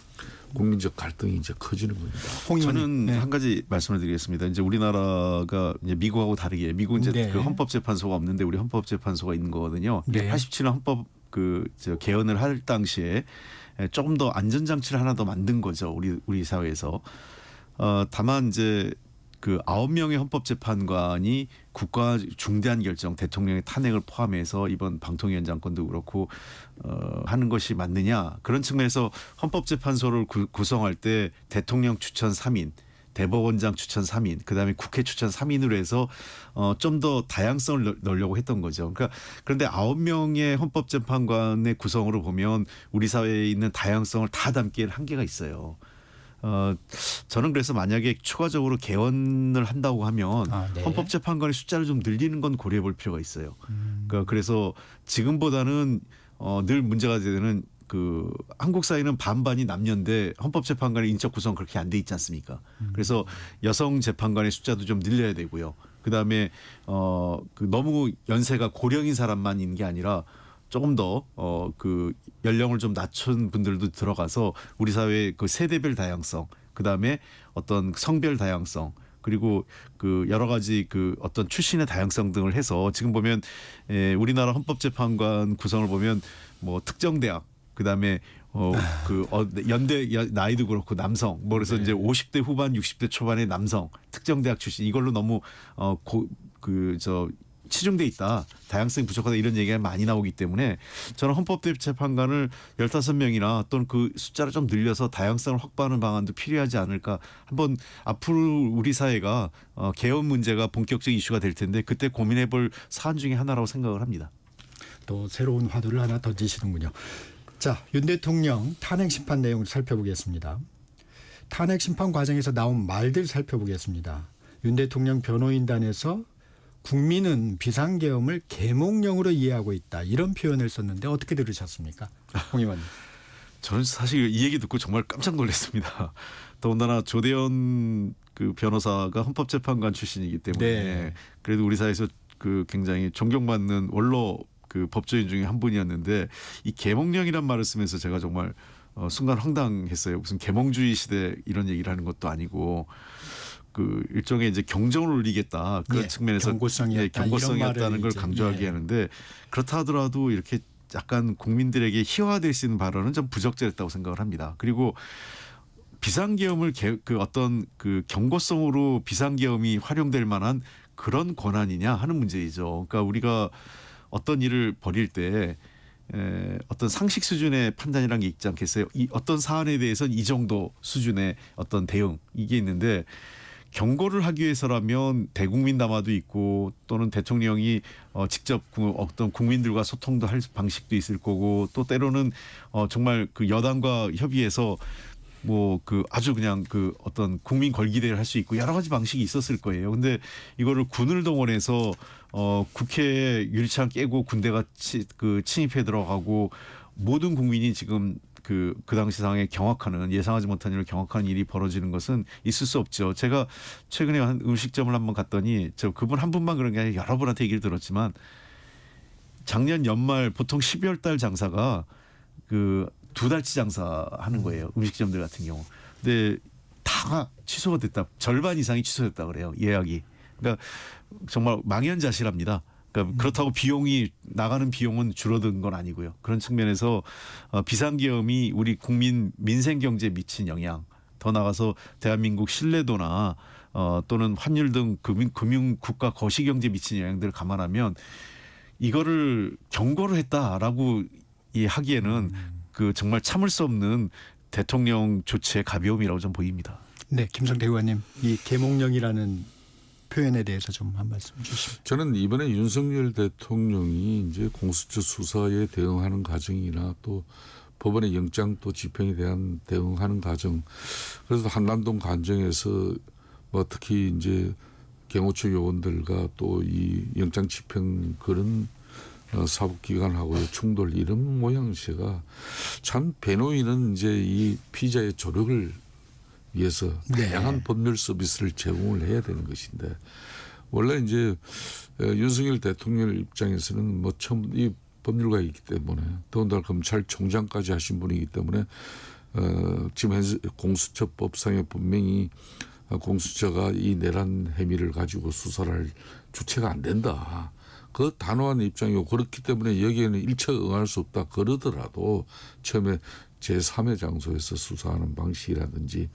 국민적 갈등이 이제 커지는 겁니다. 홍 의원님. 저는 네. 한 가지 말씀을 드리겠습니다. 이제 우리나라가 이제 미국하고 다르게 미국은 이제 네. 그 헌법재판소가 없는데 우리 헌법재판소가 있는 거거든요. 네. 87년 헌법 개헌을 할 당시에 조금 더 안전장치를 하나 더 만든 거죠. 우리 사회에서. 다만 이제 9명의 헌법재판관이 국가 중대한 결정, 대통령의 탄핵을 포함해서 이번 방통위원장 건도 그렇고 하는 것이 맞느냐 그런 측면에서 헌법재판소를 구성할 때 대통령 추천 3인, 대법원장 추천 3인, 그다음에 국회 추천 3인으로 해서 좀 더 다양성을 넣으려고 했던 거죠. 그런데 9명의 헌법재판관의 구성으로 보면 우리 사회에 있는 다양성을 다 담기엔 한계가 있어요. 저는 그래서 만약에 추가적으로 개헌을 한다고 하면 네. 헌법재판관의 숫자를 좀 늘리는 건 고려해 볼 필요가 있어요. 그래서 지금보다는 늘 문제가 되는 한국 사회는 반반이 남녀인데 헌법재판관의 인적 구성 그렇게 안 돼 있지 않습니까? 그래서 여성 재판관의 숫자도 좀 늘려야 되고요. 그다음에 너무 연세가 고령인 사람만 있는 게 아니라 조금 더 연령을 좀 낮춘 분들도 들어가서 우리 사회의 그 세대별 다양성, 그다음에 어떤 성별 다양성, 그리고 여러 가지 어떤 출신의 다양성 등을 해서 지금 보면 우리나라 헌법재판관 구성을 보면 뭐 특정 대학, 그다음에 연대 나이도 그렇고 남성, 뭐 그래서 이제 50대 후반, 60대 초반의 남성, 특정 대학 출신 이걸로 너무 치중돼 있다. 다양성이 부족하다 이런 얘기가 많이 나오기 때문에 저는 헌법재판관을 15명이나 또는 그 숫자를 좀 늘려서 다양성을 확보하는 방안도 필요하지 않을까. 한번 앞으로 우리 사회가 개헌 문제가 본격적 이슈가 될 텐데 그때 고민해 볼 사안 중에 하나라고 생각을 합니다. 또 새로운 화두를 하나 던지시는군요. 자, 윤 대통령 탄핵 심판 내용을 살펴보겠습니다. 탄핵 심판 과정에서 나온 말들 살펴보겠습니다. 윤 대통령 변호인단에서 국민은 비상계엄을 계몽령으로 이해하고 있다 이런 표현을 썼는데 어떻게 들으셨습니까, 홍 의원님? 저는 사실 이 얘기 듣고 정말 깜짝 놀랐습니다. 더군다나 조대현 그 변호사가 헌법재판관 출신이기 때문에 네. 그래도 우리 사회에서 그 굉장히 존경받는 원로 그 법조인 중에 한 분이었는데 이 계몽령이란 말을 쓰면서 제가 정말 순간 황당했어요. 무슨 계몽주의 시대 이런 얘기를 하는 것도 아니고 그 일종의 이제 경정을 울리겠다 그런 예, 측면에서 경고성이었다, 이런 경고성이었다는 말을 걸 이제, 강조하게 예. 하는데 그렇다 하더라도 이렇게 약간 국민들에게 희화될 수 있는 발언은 좀 부적절했다고 생각을 합니다. 그리고 비상계엄을 그 어떤 그 경고성으로 비상계엄이 활용될 만한 그런 권한이냐 하는 문제이죠. 그러니까 우리가 어떤 일을 벌일 때 어떤 상식 수준의 판단이란 게 있지 않겠어요? 이 어떤 사안에 대해서는 이 정도 수준의 어떤 대응 이게 있는데 경고를 하기 위해서라면 대국민 담화도 있고 또는 대통령이 직접 어떤 국민들과 소통도 할 방식도 있을 거고 또 때로는 정말 그 여당과 협의해서 뭐 그 아주 그냥 그 어떤 국민 걸기대를 할 수 있고 여러 가지 방식이 있었을 거예요. 근데 이거를 군을 동원해서 국회에 유리창 깨고 군대가 침입해 들어가고 모든 국민이 지금 그 당시 상황에 경악하는 예상하지 못한 일을 경악하는 일이 벌어지는 것은 있을 수 없죠. 제가 최근에 한 음식점을 한번 갔더니 저 그분 한 분만 그런 게 아니라 여러 분한테 얘기를 들었지만 작년 연말 보통 12월 달 장사가 그 2달치 장사하는 거예요. 음식점들 같은 경우. 근데 다 취소가 됐다. 절반 이상이 취소됐다 그래요. 예약이. 그러니까 정말 망연자실합니다. 그러니까 그렇다고 비용이 나가는 비용은 줄어든 건 아니고요. 그런 측면에서 비상계엄이 우리 국민 민생 경제에 미친 영향, 더 나아가서 대한민국 신뢰도나 또는 환율 등 금융 국가 거시 경제에 미친 영향들을 감안하면 이거를 경고를 했다라고 하기에는 그 정말 참을 수 없는 대통령 조치의 가벼움이라고 좀 보입니다. 네, 김성태 의원님, 이 계몽령이라는 표현에 대해서 좀 한 말씀 주시죠. 저는 이번에 윤석열 대통령이 이제 공수처 수사에 대응하는 과정이나 또 법원의 영장 또 집행에 대한 대응하는 과정, 그래서 한남동 관정에서 뭐 특히 이제 경호처 요원들과 또 이 영장 집행 그런 사법기관하고의 충돌 이런 모양새가 참 변호인은 이제 이 피자의 조력을 위해서 다양한 법률 서비스를 제공을 해야 되는 것인데 원래 이제 윤석열 대통령 입장에서는 뭐 처음 이 법률가이기 때문에 더군다나 검찰총장까지 하신 분이기 때문에 지금 현재 공수처법상에 분명히 공수처가 이 내란 혐의를 가지고 수사를 할 주체가 안 된다. 그 단호한 입장이고 그렇기 때문에 여기에는 일체 응할 수 없다 그러더라도 처음에 제3의 장소에서 수사하는 방식이라든지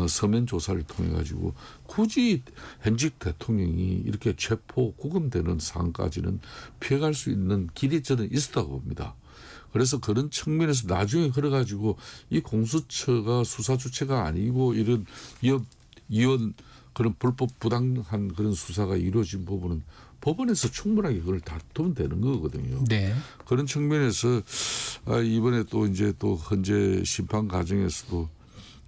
서면 조사를 통해 가지고 굳이 현직 대통령이 이렇게 체포 구금되는 상황까지는 피해갈 수 있는 길이 저는 있었다고 봅니다. 그래서 그런 측면에서 나중에 그래가지고 이 공수처가 수사 주체가 아니고 이런 이원 그런 불법 부당한 그런 수사가 이루어진 부분은 법원에서 충분하게 그걸 다투면 되는 거거든요. 네. 그런 측면에서 이번에 또 이제 또 헌재 심판 과정에서도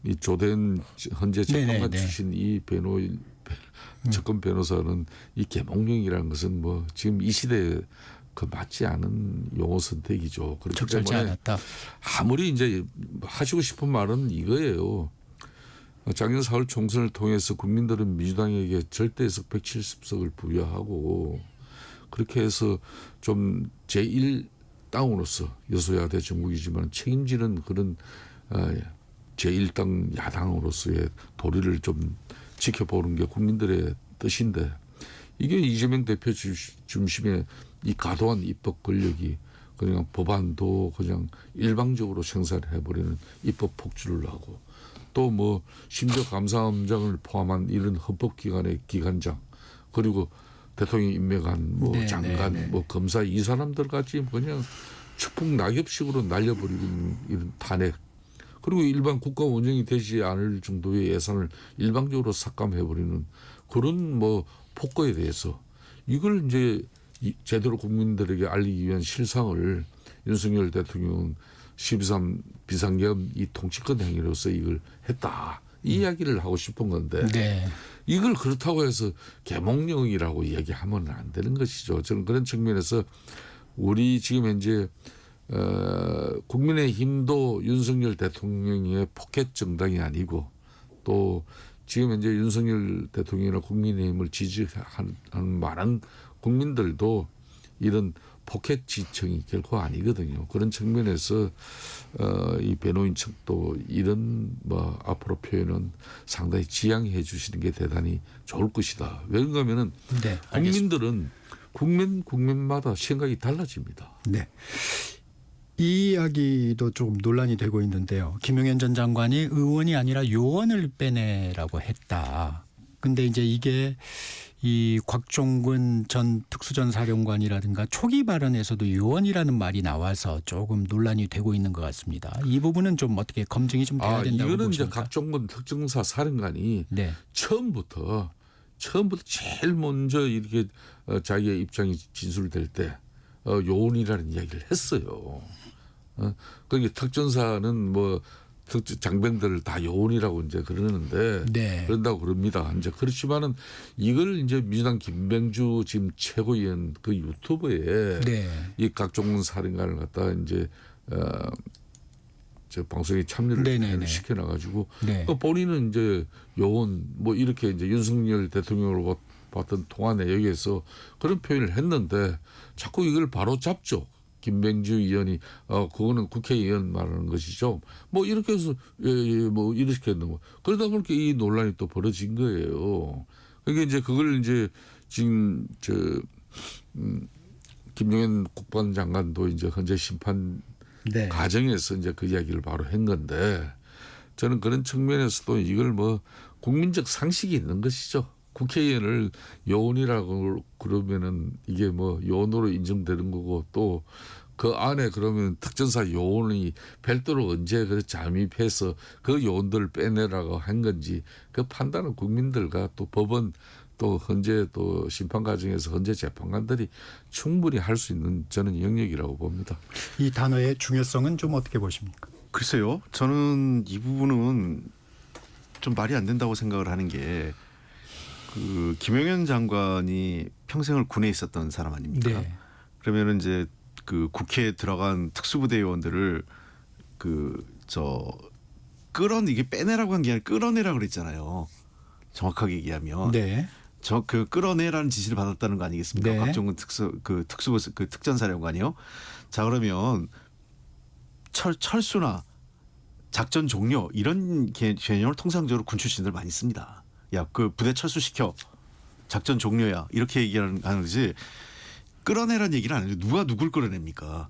이 조된 헌재 재판관 출신 이 변호인 접근 변호사는 이 계몽령이라는 것은 뭐 지금 이 시대에 그 맞지 않은 용어 선택이죠. 그렇기 적절치 때문에 않았다. 아무리 이제 하시고 싶은 말은 이거예요. 작년 4월 총선을 통해서 국민들은 민주당에게 절대석 170석을 부여하고 그렇게 해서 좀 제1당으로서 여소야대 정국이지만 책임지는 그런 제1당 야당으로서의 도리를 좀 지켜보는 게 국민들의 뜻인데 이게 이재명 대표 중심의 이 과도한 입법 권력이 그냥 법안도 그냥 일방적으로 생산해버리는 입법 폭주를 하고 또 뭐 심지어 감사원장을 포함한 이런 헌법기관의 기관장 그리고 대통령 임명한 뭐 장관 뭐 검사 이 사람들까지 그냥 추풍 낙엽식으로 날려버리는 이런 탄핵 그리고 일반 국가 운영이 되지 않을 정도의 예산을 일방적으로 삭감해버리는 그런 뭐 폭거에 대해서 이걸 이제 제대로 국민들에게 알리기 위한 실상을 윤석열 대통령은 12.3 비상계엄 이 통치권 행위로서 이걸 했다. 이 이야기를 하고 싶은 건데 네. 이걸 그렇다고 해서 계몽령이라고 얘기하면 안 되는 것이죠. 저는 그런 측면에서 우리 지금 현재 국민의힘도 윤석열 대통령의 포켓 정당이 아니고 또 지금 현재 윤석열 대통령이나 국민의힘을 지지하는 많은 국민들도 이런 포켓 지층이 결코 아니거든요. 그런 측면에서 이 변호인 측도 이런 뭐 앞으로 표현은 상당히 지양해 주시는 게 대단히 좋을 것이다. 왜 그런가면은 네, 알겠습니다. 국민들은 국민마다 생각이 달라집니다. 네. 이 이야기도 조금 논란이 되고 있는데요. 김용현 전 장관이 의원이 아니라 요원을 빼내라고 했다. 근데 이제 이게 이 곽종근 전 특수전사령관이라든가 초기 발언에서도 요원이라는 말이 나와서 조금 논란이 되고 있는 것 같습니다. 이 부분은 좀 어떻게 검증이 좀 돼야 된다고 이거는 이제 보십니까? 곽종근 특정사 사령관이 네. 처음부터 제일 먼저 이렇게 자기의 입장이 진술될 때 요원이라는 이야기를 했어요. 그러니까 특전사는 뭐 장병들을 다 요원이라고 이제 그러는데 네. 그런다고 그럽니다. 이제 그렇지만은 이걸 이제 민주당 김병주 지금 최고위원 그 유튜브에 네. 이 곽종근 사령관을 갖다 이제 저 방송에 참여를 네네네. 시켜놔가지고 네. 본인은 이제 요원 뭐 이렇게 이제 윤석열 대통령으로 봤던 통화 내역에서 그런 표현을 했는데 자꾸 이걸 바로 잡죠. 김병주 의원이 그거는 국회의원 말하는 것이죠. 뭐 이렇게 해서 뭐 이렇게 했는 거. 그러다 보니까 이 논란이 또 벌어진 거예요. 그러니까 이제 그걸 이제 지금 김용현 국방장관도 이제 현재 심판 네. 가정에서 이제 그 이야기를 바로 한 건데 저는 그런 측면에서도 이걸 뭐 국민적 상식이 있는 것이죠. 국회의원을 요원이라고 그러면은 이게 뭐 요원으로 인정되는 거고 또 그 안에 그러면 특전사 요원이 별도로 언제 그 잠입해서 그 요원들을 빼내라고 한 건지 그 판단은 국민들과 또 법원 또 현재 또 심판 과정에서 현재 재판관들이 충분히 할 수 있는 저는 영역이라고 봅니다. 이 단어의 중요성은 좀 어떻게 보십니까? 글쎄요. 저는 이 부분은 좀 말이 안 된다고 생각을 하는 게 그 김용현 장관이 평생을 군에 있었던 사람 아닙니까? 네. 그러면은 이제 그 국회에 들어간 특수부대 요원들을 이게 빼내라고 한 게 아니라 끌어내라 그랬잖아요. 정확하게 얘기하면 네. 그 끌어내라는 지시를 받았다는 거 아니겠습니까? 네. 곽종근 특수부 특전사령관이요. 자 그러면 철수나 작전 종료 이런 개념을 통상적으로 군 출신들 많이 씁니다. 야, 그 부대 철수시켜. 작전 종료야. 이렇게 얘기하는 거지. 끌어내라는 얘기는 안 해요. 누가 누굴 끌어냅니까?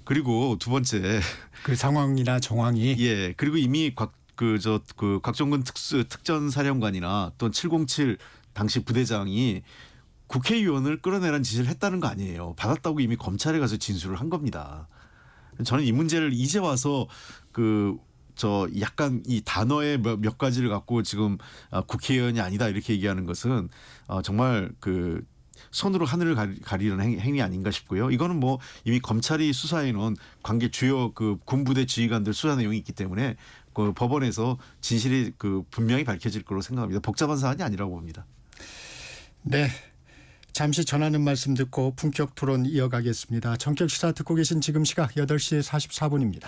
그리고 두 번째. 그 상황이나 정황이 예. 그리고 이미 곽종근 특전사령관이나 또는 707 당시 부대장이 국회의원을 끌어내라는 지시를 했다는 거 아니에요. 받았다고 이미 검찰에 가서 진술을 한 겁니다. 저는 이 문제를 이제 와서 약간 이 단어의 몇 가지를 갖고 지금 국회의원이 아니다 이렇게 얘기하는 것은 정말 손으로 하늘을 가리는 행위 아닌가 싶고요. 이거는 뭐 이미 검찰이 수사해 놓은 주요 군부대 지휘관들 수사 내용이 있기 때문에 그 법원에서 진실이 분명히 밝혀질 거로 생각합니다. 복잡한 사안이 아니라고 봅니다. 네. 잠시 전하는 말씀 듣고 품격 토론 이어가겠습니다. 전격 시사 듣고 계신 지금 시각 8시 44분입니다.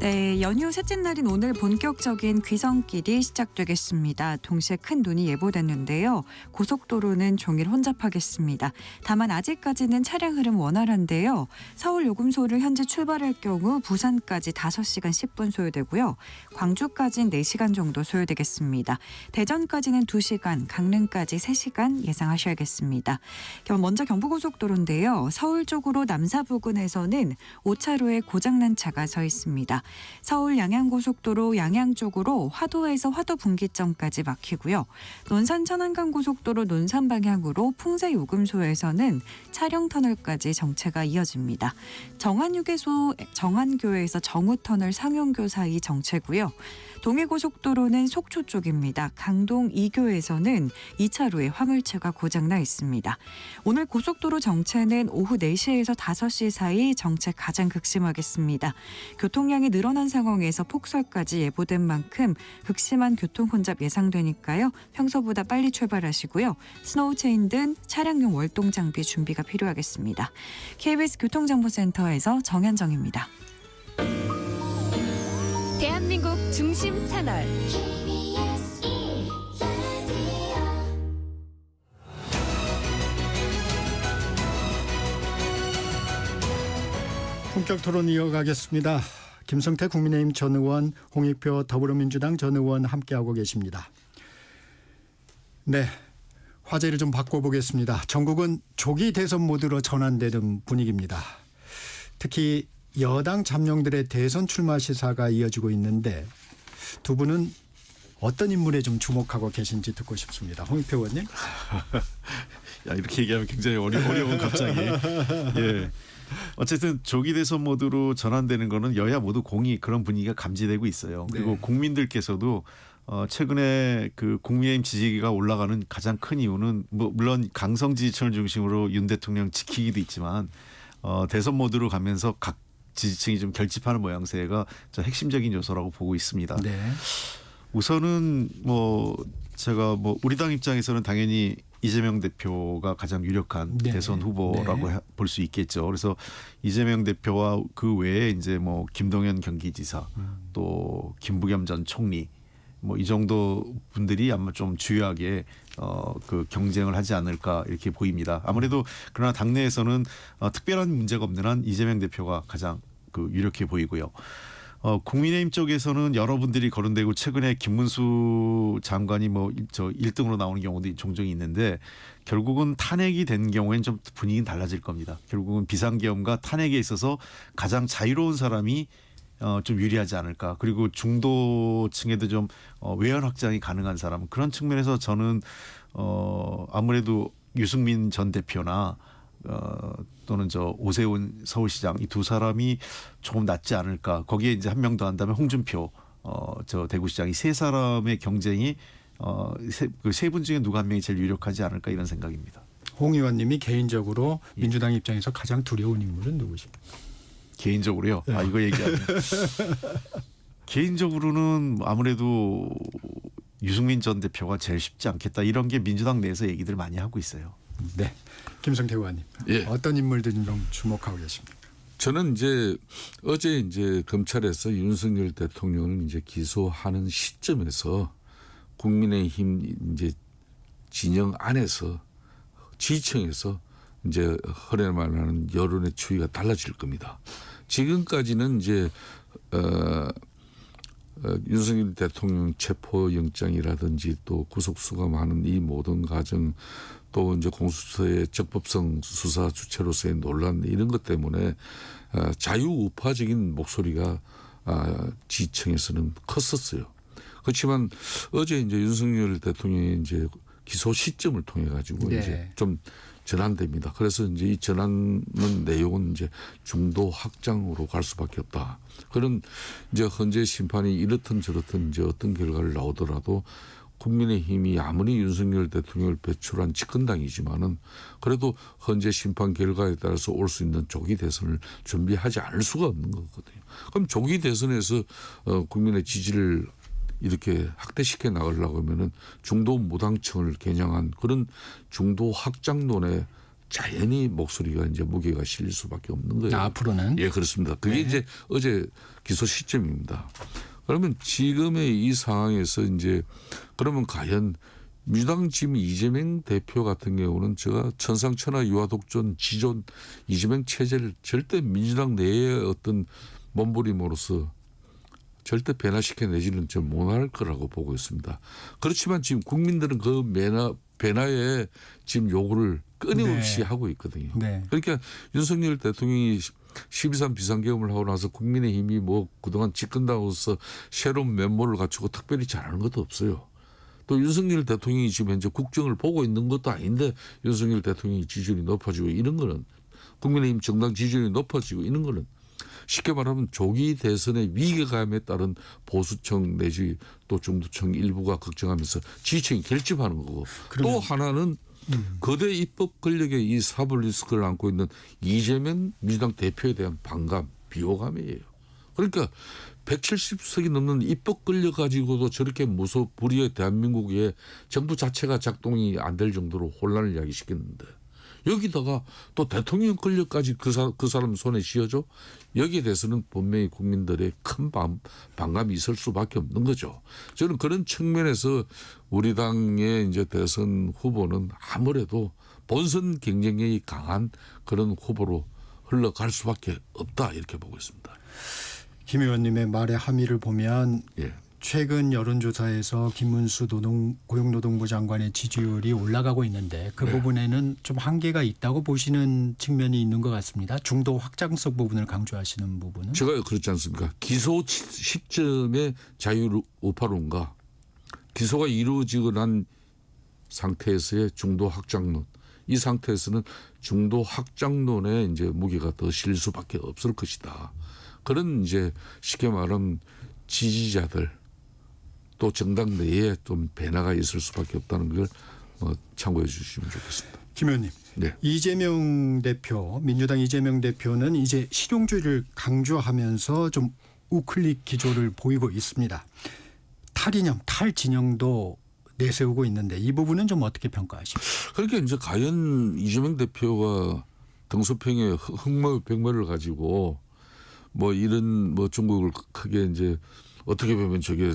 네, 연휴 셋째 날인 오늘 본격적인 귀성길이 시작되겠습니다. 동시에 큰 눈이 예보됐는데요. 고속도로는 종일 혼잡하겠습니다. 다만 아직까지는 차량 흐름 원활한데요. 서울 요금소를 현재 출발할 경우 부산까지 5시간 10분 소요되고요. 광주까지는 4시간 정도 소요되겠습니다. 대전까지는 2시간, 강릉까지 3시간 예상하셔야겠습니다. 먼저 경부고속도로인데요. 서울 쪽으로 남사 부근에서는 5차로에 고장난 차가 서 있습니다. 서울 양양고속도로 양양 쪽으로 화도에서 화도 분기점까지 막히고요. 논산 천안간고속도로 논산 방향으로 풍세 요금소에서는 차량터널까지 정체가 이어집니다. 정안휴게소 정안교에서 정우터널 상용교 사이 정체고요. 동해고속도로는 속초 쪽입니다. 강동 2교에서는 2차로에 화물차가 고장나 있습니다. 오늘 고속도로 정체는 오후 4시에서 5시 사이 정체 가장 극심하겠습니다. 교통량이 늘어난 상황에서 폭설까지 예보된 만큼 극심한 교통 혼잡 예상되니까요. 평소보다 빨리 출발하시고요. 스노우 체인 등 차량용 월동 장비 준비가 필요하겠습니다. KBS 교통정보센터에서 정현정입니다. 대한민국 중심 채널 품격 토론 이어가겠습니다. 김성태 국민의힘 전 의원, 홍익표 더불어민주당 전 의원 함께하고 계십니다. 네, 화제를 좀 바꿔보겠습니다. 전국은 조기 대선 모드로 전환되는 분위기입니다. 특히 여당 잠룡들의 대선 출마 시사가 이어지고 있는데 두 분은 어떤 인물에 좀 주목하고 계신지 듣고 싶습니다. 홍익표 의원님. 야, 이렇게 얘기하면 굉장히 어려운 갑자기. 예. 어쨌든 조기 대선 모드로 전환되는 거는 여야 모두 공히 그런 분위기가 감지되고 있어요. 그리고 네. 국민들께서도 최근에 그 국민의힘 지지기가 올라가는 가장 큰 이유는 물론 강성 지지층을 중심으로 윤 대통령 지키기도 있지만 대선 모드로 가면서 각 지지층이 좀 결집하는 모양새가 저 핵심적인 요소라고 보고 있습니다. 네. 우선은 제가 우리 당 입장에서는 당연히 이재명 대표가 가장 유력한 네. 대선 후보라고 네. 볼 수 있겠죠. 그래서 이재명 대표와 그 외에 이제 김동연 경기지사 또 김부겸 전 총리 이 정도 분들이 아마 좀 주요하게 그 경쟁을 하지 않을까 이렇게 보입니다. 아무래도 그러나 당내에서는 특별한 문제가 없는 한 이재명 대표가 가장 그 유력해 보이고요. 국민의힘 쪽에서는 여러분들이 거론되고 최근에 김문수 장관이 1등으로 나오는 경우도 종종 있는데 결국은 탄핵이 된 경우에는 좀 분위기는 달라질 겁니다. 결국은 비상계엄과 탄핵에 있어서 가장 자유로운 사람이 좀 유리하지 않을까. 그리고 중도층에도 좀 외연 확장이 가능한 사람. 그런 측면에서 저는 아무래도 유승민 전 대표나 또는 오세훈 서울시장 이 두 사람이 조금 낫지 않을까. 거기에 이제 한 명 더 한다면 홍준표 대구시장 이 세 사람의 경쟁이 그 세 분 중에 누가 한 명이 제일 유력하지 않을까 이런 생각입니다. 홍 의원님이 개인적으로 민주당 입장에서 가장 두려운 인물은 누구십니까? 개인적으로요. 이거 얘기하면 개인적으로는 아무래도 유승민 전 대표가 제일 쉽지 않겠다. 이런 게 민주당 내에서 얘기들 많이 하고 있어요. 네, 김성태 의원님. 예. 어떤 인물들 좀 주목하고 계십니까? 저는 어제 검찰에서 윤석열 대통령을 기소하는 시점에서 국민의힘 진영 안에서 지지층에서 허례만 하는 여론의 추이가 달라질 겁니다. 지금까지는 윤석열 대통령 체포영장이라든지 또 구속수감하는 이 모든 과정 또 공수처의 적법성 수사 주체로서의 논란 이런 것 때문에 자유우파적인 목소리가 지지층에서는 컸었어요. 그렇지만 어제 윤석열 대통령의 기소 시점을 통해 가지고 네. 좀 전환됩니다. 그래서 이 전환 내용은 중도 확장으로 갈 수밖에 없다. 그런 헌재 심판이 이렇든 저렇든 어떤 결과를 나오더라도 국민의힘이 아무리 윤석열 대통령을 배출한 집권당이지만은 그래도 헌재 심판 결과에 따라서 올 수 있는 조기 대선을 준비하지 않을 수가 없는 거거든요. 그럼 조기 대선에서 국민의 지지를 이렇게 확대시켜 나가려고 하면은 중도 무당층을 겨냥한 그런 중도 확장론에 자연히 목소리가 무게가 실릴 수밖에 없는 거예요. 앞으로는 예, 그렇습니다. 그게 어제 기소 시점입니다. 그러면 지금의 이 상황에서 그러면 과연 민주당 지금 이재명 대표 같은 경우는 제가 천상천하 유아독존 지존 이재명 체제를 절대 민주당 내의 어떤 몸부림으로서 절대 변화시켜내지는 좀 못할 거라고 보고 있습니다. 그렇지만 지금 국민들은 그 변화에 지금 요구를 끊임없이 네. 하고 있거든요. 네. 그러니까 윤석열 대통령이 12.3 비상계엄을 하고 나서 국민의힘이 그동안 집권당으로서 새로운 면모를 갖추고 특별히 잘하는 것도 없어요. 또 윤석열 대통령이 지금 현재 국정을 보고 있는 것도 아닌데 윤석열 대통령이 지지율이 높아지고 이런 거는 국민의힘 정당 지지율이 높아지고 이런 거는 쉽게 말하면 조기 대선의 위기감에 따른 보수층 내지 또 중도층 일부가 걱정하면서 지지층이 결집하는 거고 또 하나는 거대 입법 권력의 이 사법 리스크를 안고 있는 이재명 민주당 대표에 대한 반감, 비호감이에요. 그러니까 170석이 넘는 입법 끌려 가지고도 저렇게 무소불위의 대한민국의 정부 자체가 작동이 안 될 정도로 혼란을 야기시켰는데 여기다가 또 대통령 권력까지 그 사람 손에 쥐어줘? 여기에 대해서는 분명히 국민들의 큰 반감이 있을 수밖에 없는 거죠. 저는 그런 측면에서 우리 당의 이제 대선 후보는 아무래도 본선 경쟁력이 강한 그런 후보로 흘러갈 수밖에 없다 이렇게 보고 있습니다. 김 의원님의 말의 함의를 보면 예. 최근 여론조사에서 김문수 고용노동부 장관의 지지율이 올라가고 있는데 그 네. 부분에는 좀 한계가 있다고 보시는 측면이 있는 것 같습니다. 중도 확장성 부분을 강조하시는 부분은. 제가 그렇지 않습니까? 기소 시점의 자유 우파론과 기소가 이루어지고 난 상태에서의 중도 확장론. 이 상태에서는 중도 확장론에 이제 무게가 더 실릴 수밖에 없을 것이다. 그런 이제 쉽게 말하면 지지자들 또 정당 내에 좀 변화가 있을 수밖에 없다는 걸 참고해 주시면 좋겠습니다. 김 의원님. 네. 이재명 대표, 민주당 이재명 대표는 이제 실용주의를 강조하면서 좀 우클릭 기조를 보이고 있습니다. 탈이념, 탈진영도 내세우고 있는데 이 부분은 좀 어떻게 평가하십니까? 그러니까 이제 과연 이재명 대표가 등소평에 흑마백마를 가지고 뭐 이런 뭐 중국을 크게 이제 어떻게 보면 저게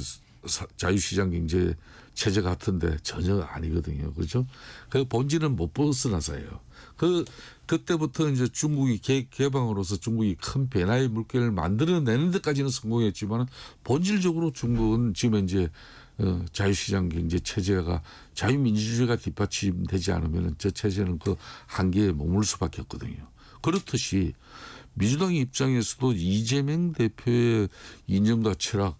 자유시장 경제 체제 같은데 전혀 아니거든요. 그렇죠? 그 본질은 못 벗어나서요. 그때부터 이제 중국이 개방으로서 중국이 큰 변화의 물결을 만들어내는 데까지는 성공했지만 본질적으로 중국은 지금 이제 자유시장 경제 체제가 자유민주주의가 뒷받침되지 않으면 저 체제는 그 한계에 머물 수밖에 없거든요. 그렇듯이 민주당 입장에서도 이재명 대표의 이념과 철학,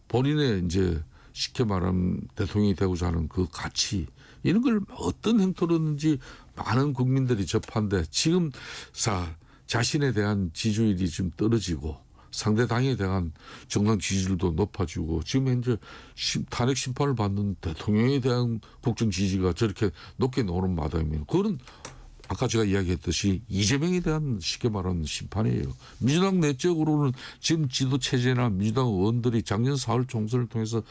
본인의 이제 쉽게 말하면 대통령이 되고자 하는 그 가치 이런 걸 어떤 행토로든지 많은 국민들이 접한데 지금 자신에 대한 지지율이 좀 떨어지고 상대 당에 대한 정당 지지율도 높아지고 지금 현재 탄핵 심판을 받는 대통령에 대한 국정 지지가 저렇게 높게 나오는 마당이면 그거는 아까 제가 이야기했듯이 이재명에 대한 쉽게 말하는 심판이에요. 민주당 내적으로는 지금 지도체제나 민주당 의원들이 작년 4월 총선을 통해서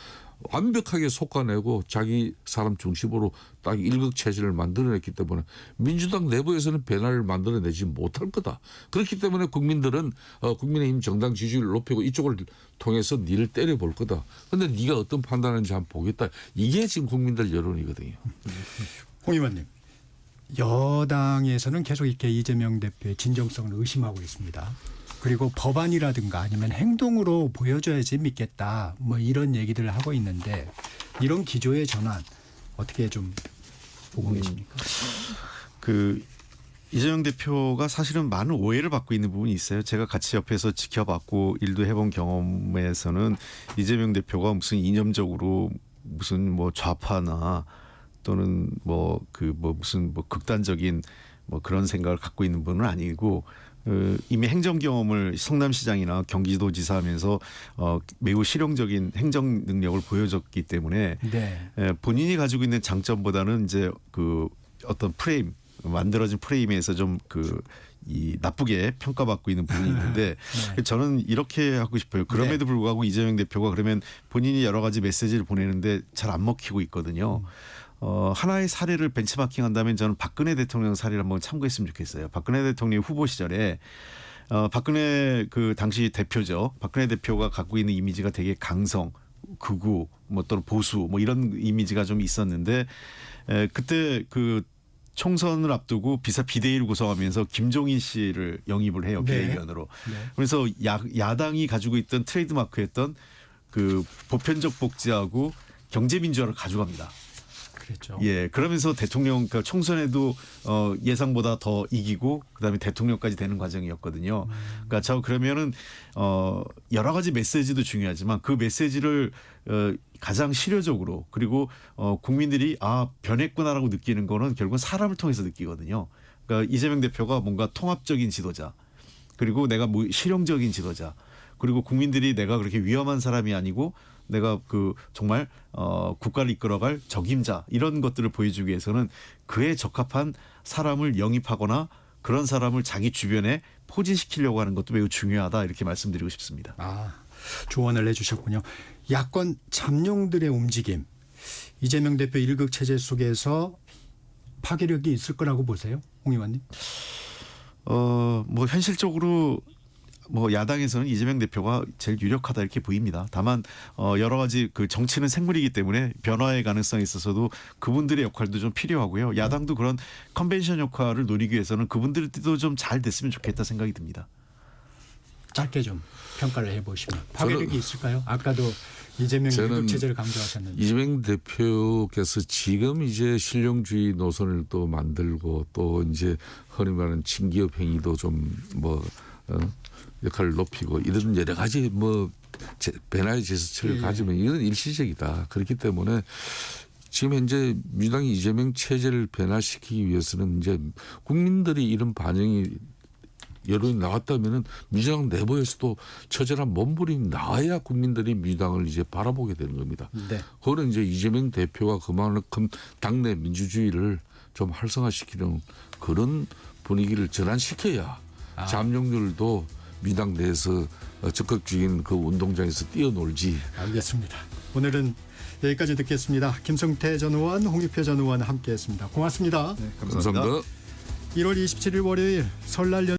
완벽하게 솎아내고 자기 사람 중심으로 딱 일극체제를 만들어냈기 때문에 민주당 내부에서는 변화를 만들어내지 못할 거다. 그렇기 때문에 국민들은 국민의힘 정당 지지율을 높이고 이쪽을 통해서 니를 때려볼 거다. 그런데 네가 어떤 판단하는지 한번 보겠다. 이게 지금 국민들 여론이거든요. 홍 의원님. 여당에서는 계속 이렇게 이재명 대표의 진정성을 의심하고 있습니다. 그리고 법안이라든가 아니면 행동으로 보여줘야지 믿겠다. 뭐 이런 얘기들을 하고 있는데 이런 기조의 전환 어떻게 좀 보고 계십니까? 그 이재명 대표가 사실은 많은 오해를 받고 있는 부분이 있어요. 제가 같이 옆에서 지켜봤고 일도 해본 경험에서는 이재명 대표가 무슨 이념적으로 무슨 뭐 좌파나 또는 무슨 극단적인 그런 생각을 갖고 있는 분은 아니고 이미 행정 경험을 성남시장이나 경기도지사 하면서 매우 실용적인 행정 능력을 보여줬기 때문에 네. 본인이 가지고 있는 장점보다는 이제 그 어떤 프레임 만들어진 프레임에서 좀 이 나쁘게 평가받고 있는 부분이 있는데 네. 저는 이렇게 하고 싶어요. 그럼에도 불구하고 이재명 대표가 그러면 본인이 여러 가지 메시지를 보내는데 잘 안 먹히고 있거든요. 하나의 사례를 벤치마킹한다면 저는 박근혜 대통령 사례를 한번 참고했으면 좋겠어요. 박근혜 대통령 후보 시절에 박근혜 그 당시 대표죠. 박근혜 대표가 갖고 있는 이미지가 되게 강성, 극우, 또는 보수 이런 이미지가 좀 있었는데 그때 그 총선을 앞두고 비대위를 구성하면서 김종인 씨를 영입을 해요. 네. 비대위원으로. 네. 그래서 야당이 가지고 있던 트레이드마크였던 그 보편적 복지하고 경제민주화를 가져갑니다. 그랬죠. 예, 그러면서 대통령 그러니까 총선에도 예상보다 더 이기고 그다음에 대통령까지 되는 과정이었거든요. 그러니까 저 그러면은 여러 가지 메시지도 중요하지만 그 메시지를 가장 실효적으로 그리고 국민들이 변했구나라고 느끼는 거는 결국은 사람을 통해서 느끼거든요. 그러니까 이재명 대표가 뭔가 통합적인 지도자 그리고 내가 실용적인 지도자 그리고 국민들이 내가 그렇게 위험한 사람이 아니고 내가 정말 국가를 이끌어갈 적임자 이런 것들을 보여주기 위해서는 그에 적합한 사람을 영입하거나 그런 사람을 자기 주변에 포진시키려고 하는 것도 매우 중요하다 이렇게 말씀드리고 싶습니다. 조언을 해주셨군요. 야권 잠룡들의 움직임, 이재명 대표 일극 체제 속에서 파괴력이 있을 거라고 보세요, 홍 의원님? 뭐 현실적으로 뭐 야당에서는 이재명 대표가 제일 유력하다 이렇게 보입니다. 다만 여러 가지 그 정치는 생물이기 때문에 변화의 가능성이 있어서도 그분들의 역할도 좀 필요하고요. 야당도 그런 컨벤션 역할을 노리기 위해서는 그분들도 좀 잘 됐으면 좋겠다 생각이 듭니다. 짧게 좀 평가를 해보시면 파괴력이 있을까요? 아까도 이재명 일극 체제를 강조하셨는데. 이재명 대표께서 지금 이제 실용주의 노선을 또 만들고 또 이제 흔히 말하는 친기업 행위도 좀 뭐 역할을 높이고 이런 여러 가지 뭐 변화의 제스처를 가지면 이건 일시적이다. 그렇기 때문에 지금 현재 민주당이 이재명 체제를 변화시키기 위해서는 이제 국민들이 이런 반영이 여론이 나왔다면은 민주당 내부에서도 처절한 몸부림이 나와야 국민들이 민주당을 이제 바라보게 되는 겁니다. 네. 그거는 이제 이재명 대표가 그만큼 당내 민주주의를 좀 활성화시키는 그런 분위기를 전환시켜야 잠룡률도 민주당 내에서 적극적인 그 운동장에서 뛰어놀지. 알겠습니다. 오늘은 여기까지 듣겠습니다. 김성태 전 의원, 홍익표 전 의원 함께했습니다. 고맙습니다. 네, 감사합니다. 1월 27일 월요일 설날